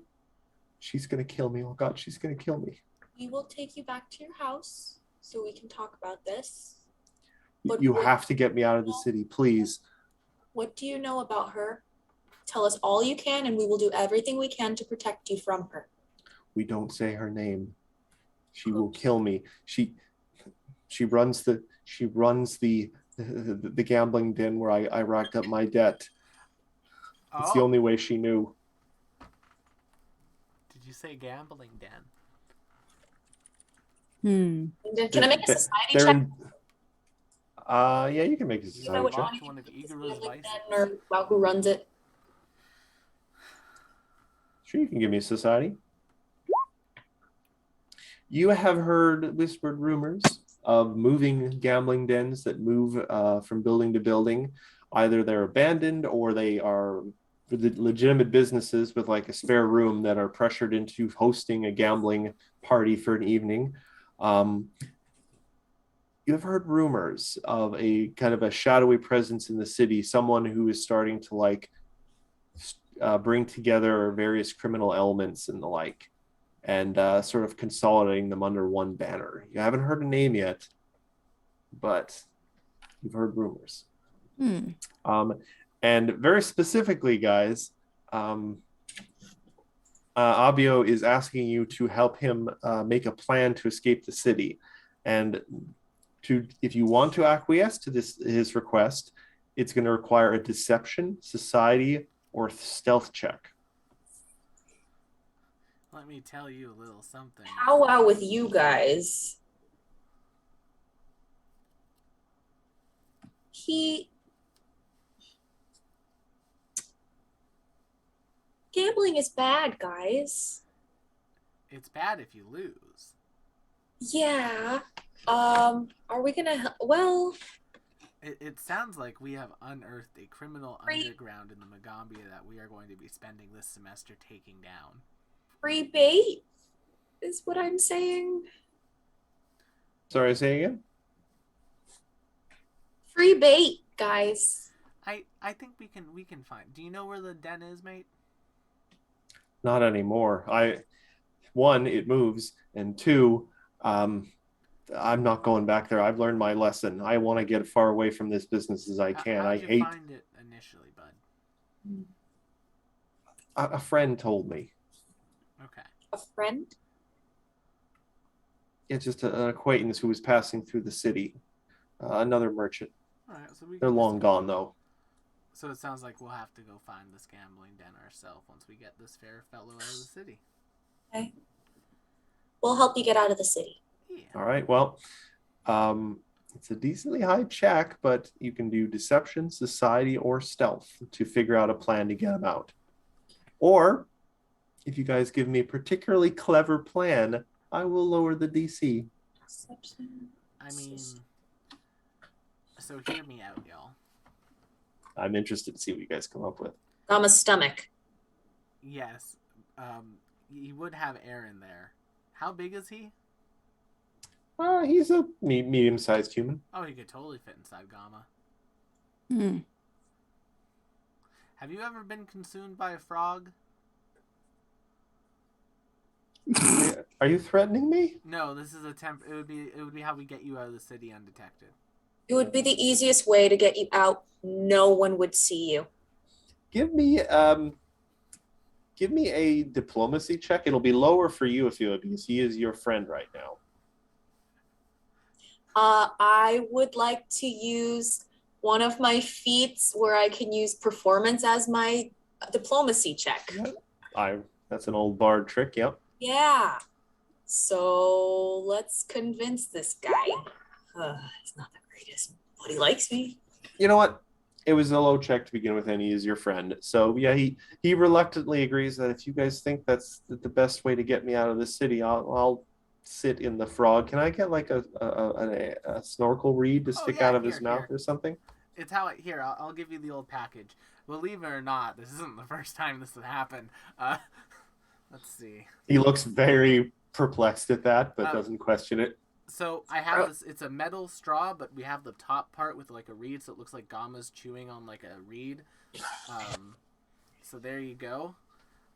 B: She's gonna kill me. Oh god, she's gonna kill me.
D: We will take you back to your house so we can talk about this. But
B: You
D: what-
B: have to get me out of the city, please.
D: What do you know about her? Tell us all you can, and we will do everything we can to protect you from her.
B: We don't say her name. She will kill me. She runs the gambling den where I racked up my debt. It's the only way she knew.
A: Did you say gambling, Dan?
D: Can I make a society
B: They're
D: check?
B: Yeah, you can make a
D: You know
B: society
D: which
B: check.
A: Watch one of Igor's vices.
D: or about who runs it?
B: Sure, you can give me a society. You have heard whispered rumors of moving gambling dens that move from building to building. Either they're abandoned or they are legitimate businesses with like a spare room that are pressured into hosting a gambling party for an evening. You've heard rumors of a kind of a shadowy presence in the city, someone who is starting to like bring together various criminal elements and the like, and sort of consolidating them under one banner. You haven't heard a name yet, but you've heard rumors. And very specifically, guys, Abio is asking you to help him make a plan to escape the city. And if you want to acquiesce to his request, it's going to require a deception, society, or stealth check.
A: Let me tell you a little something.
D: Powwow with you guys. Gambling is bad, guys.
A: It's bad if you lose.
D: Yeah. Are we gonna? Well,
A: It sounds like we have unearthed a criminal underground in the Magambia that we are going to be spending this semester taking down.
D: free bait is what I'm saying.
B: Sorry, say again?
D: Free bait, guys.
A: I think we can find. Do you know where the den is, mate?
B: Not anymore. One, it moves, and two, I'm not going back there. I've learned my lesson. I want to get far away from this business as I can.
A: How'd you find it initially, bud?
B: A friend told me.
A: Okay.
D: A friend?
B: It's just an acquaintance who was passing through the city. Another merchant.
A: All right, so we
B: They're
A: can
B: long
A: just-
B: gone, though.
A: So it sounds like we'll have to go find this gambling den ourselves once we get this fair fellow out of the city.
D: Okay. We'll help you get out of the city.
A: Yeah.
B: All right, well, it's a decently high check, but you can do deception, society, or stealth to figure out a plan to get them out. Or, if you guys give me a particularly clever plan, I will lower the DC.
A: I mean, so hear me out, y'all.
B: I'm interested to see what you guys come up with.
D: Gama's stomach.
A: Yes, you would have Aaron there. How big is he?
B: He's a medium-sized human.
A: Oh, he could totally fit inside Gama.
F: Hmm.
A: Have you ever been consumed by a frog?
B: Are you threatening me?
A: No, this is a temp. It would be how we get you out of the city undetected.
D: It would be the easiest way to get you out. No one would see you.
B: Give me a diplomacy check. It'll be lower for you, Ophelia, because he is your friend right now.
D: I would like to use one of my feats where I can use performance as my diplomacy check.
B: That's an old bard trick, yep.
D: Yeah. So let's convince this guy. It's not the greatest, but he likes me.
B: You know what? It was a low check to begin with, and he is your friend. So yeah, he reluctantly agrees that if you guys think that's the best way to get me out of the city, I'll sit in the frog. Can I get like a snorkel reed to stick out of his mouth or something?
A: It's how here. I'll give you the old package. Believe it or not, this isn't the first time this has happened. Let's see.
B: He looks very perplexed at that, but doesn't question it.
A: So I have this. It's a metal straw, but we have the top part with like a reed, so it looks like Gama's chewing on like a reed. So there you go.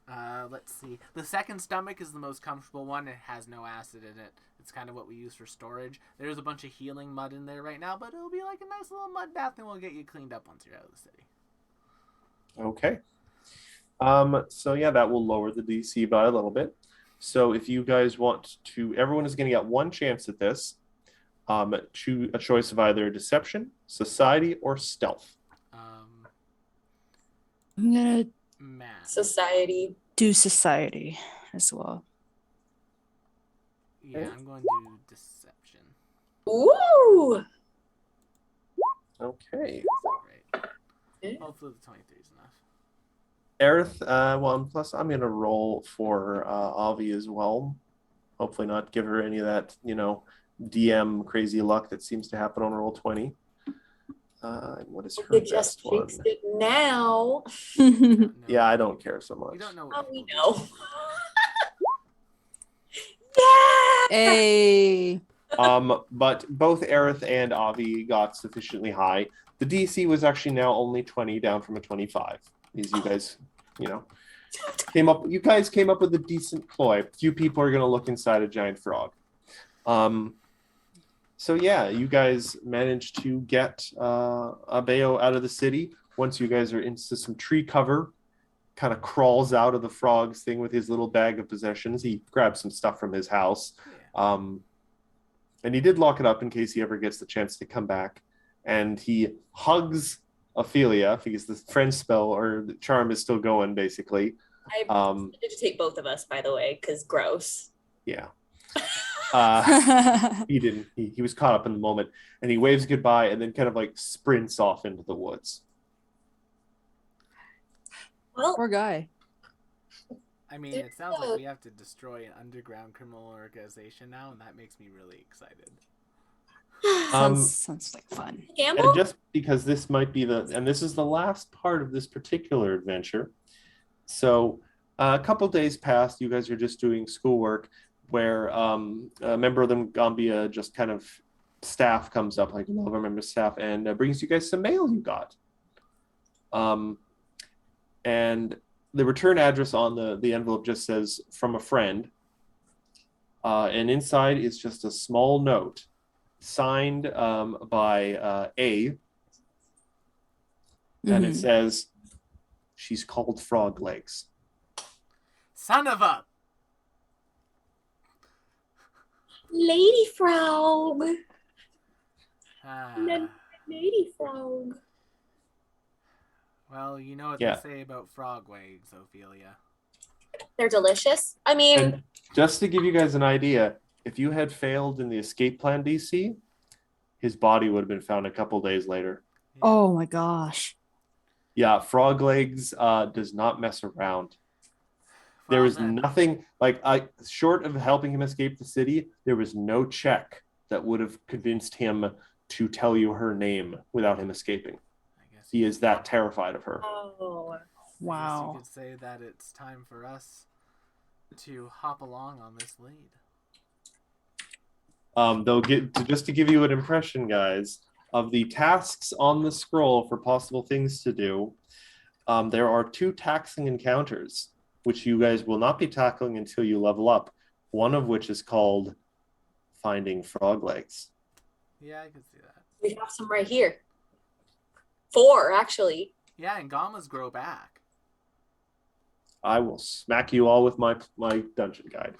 A: Let's see. The second stomach is the most comfortable one. It has no acid in it. It's kind of what we use for storage. There's a bunch of healing mud in there right now, but it'll be like a nice little mud bath, and we'll get you cleaned up once you're out of the city.
B: Okay. So yeah, that will lower the DC by a little bit. So if you guys want to, everyone is going to get one chance at this. Choose a choice of either deception, society, or stealth.
F: I'm gonna
D: Society.
F: do society as well.
A: Yeah, I'm going to do deception.
D: Ooh.
B: Okay.
A: Right. Hopefully the 23 is enough.
B: Aerith, well, plus I'm going to roll for Avi as well. Hopefully not give her any of that, DM crazy luck that seems to happen on roll 20. What is her
D: You
B: best
D: just
B: one?
D: fixed it now.
A: No,
B: Yeah, I don't care so much.
A: We don't know.
D: Oh,
A: What
D: we
A: people
D: know.
A: do.
D: Yeah.
F: Hey.
B: But both Aerith and Avi got sufficiently high. The DC was actually now only 20, down from a 25. These you guys, came up. You guys came up with a decent ploy. Few people are going to look inside a giant frog. So yeah, you guys managed to get Abeo out of the city. Once you guys are into some tree cover, kind of crawls out of the frog's thing with his little bag of possessions. He grabs some stuff from his house.
A: Yeah.
B: And he did lock it up in case he ever gets the chance to come back. And he hugs Ophelia because the friend spell or the charm is still going, basically.
D: I decided to take both of us, by the way, because gross.
B: Yeah. He didn't. He was caught up in the moment, and he waves goodbye and then kind of like sprints off into the woods.
D: Well,
F: Poor guy.
A: I mean, it sounds like we have to destroy an underground criminal organization now, and that makes me really excited.
F: Sounds like fun.
D: gamble?
B: And just because this might be this is the last part of this particular adventure. So a couple days passed, you guys are just doing schoolwork where a member of the Gambia just kind of staff comes up, like another member of staff, and brings you guys some mail you got. And the return address on the envelope just says, from a friend. And inside is just a small note signed by A. And it says, she's called Frog Legs.
A: Son of a...
D: Lady Frog.
A: Ah.
D: Lady Frog.
A: Well, you know what
B: Yeah.
A: they say about frog legs, Ophelia.
D: They're delicious. I mean,
B: And just to give you guys an idea, if you had failed in the escape plan, DC, his body would have been found a couple days later.
A: Yeah.
F: Oh my gosh.
B: Yeah, Frog Legs does not mess around. There
A: Well,
B: was
A: then,
B: nothing short of helping him escape the city. There was no check that would have convinced him to tell you her name without him escaping.
A: I guess
B: He is that terrified of her.
D: oh,
A: I guess
F: Wow.
A: you could say that it's time for us to hop along on this lead.
B: They'll just to give you an impression, guys, of the tasks on the scroll for possible things to do. There are 2 taxing encounters, which you guys will not be tackling until you level up. One of which is called Finding Frog Legs.
A: Yeah, I could see that.
D: We have some right here. 4, actually.
A: Yeah, and gammas grow back.
B: I will smack you all with my dungeon guide.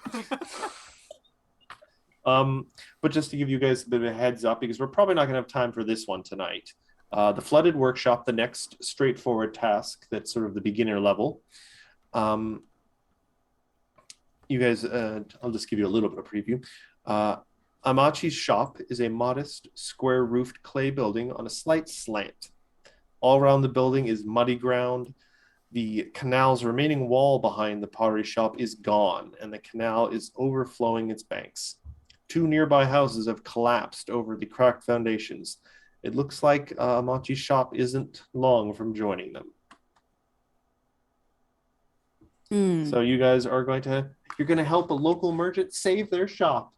B: But just to give you guys a bit of a heads up, because we're probably not going to have time for this one tonight. The Flooded Workshop, the next straightforward task that's sort of the beginner level. You guys, I'll just give you a little bit of preview. Amachi's shop is a modest, square-roofed clay building on a slight slant. All around the building is muddy ground. The canal's remaining wall behind the pottery shop is gone, and the canal is overflowing its banks. 2 nearby houses have collapsed over the cracked foundations. It looks like Amachi's shop isn't long from joining them. So you guys are you're going to help a local merchant save their shop.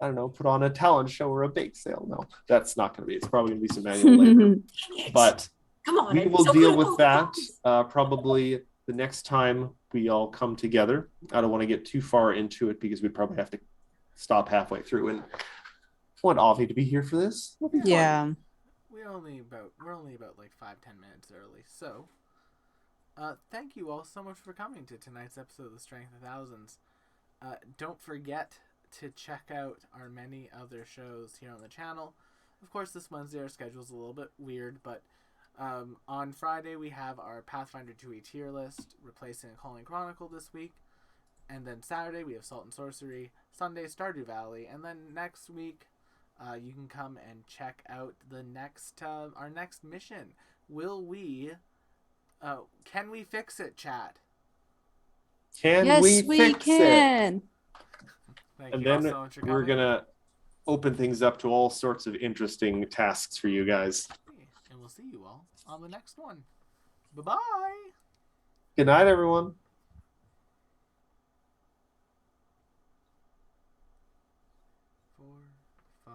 B: I don't know, put on a talent show or a bake sale. No, that's not going to be. It's probably going to be some manual labor. But
D: Come on,
B: we
D: I'm
B: will
D: so
B: deal
D: good
B: with
D: at
B: that
D: all.
B: probably the next time we all come together. I don't want to get too far into it because we'd probably have to stop halfway through. And I want Avi to be here for this. It'll be fun.
F: Yeah.
A: We're only about like 5-10 minutes early. So, thank you all so much for coming to tonight's episode of The Strength of Thousands. Don't forget to check out our many other shows here on the channel. Of course, this Wednesday our schedule's a little bit weird, but on Friday we have our Pathfinder 2e tier list, replacing a Calling Chronicle this week. And then Saturday we have Salt and Sorcery, Sunday Stardew Valley, and then next week you can come and check out the next our next mission. Can we fix it, chat?
B: Can we fix it?
A: Thank
B: And
A: you all
B: then
A: so much for
B: we're
A: coming.
B: going to open things up to all sorts of interesting tasks for you guys.
A: And we'll see you all on the next one. Bye-bye.
B: Good night, everyone.
A: Four, 5,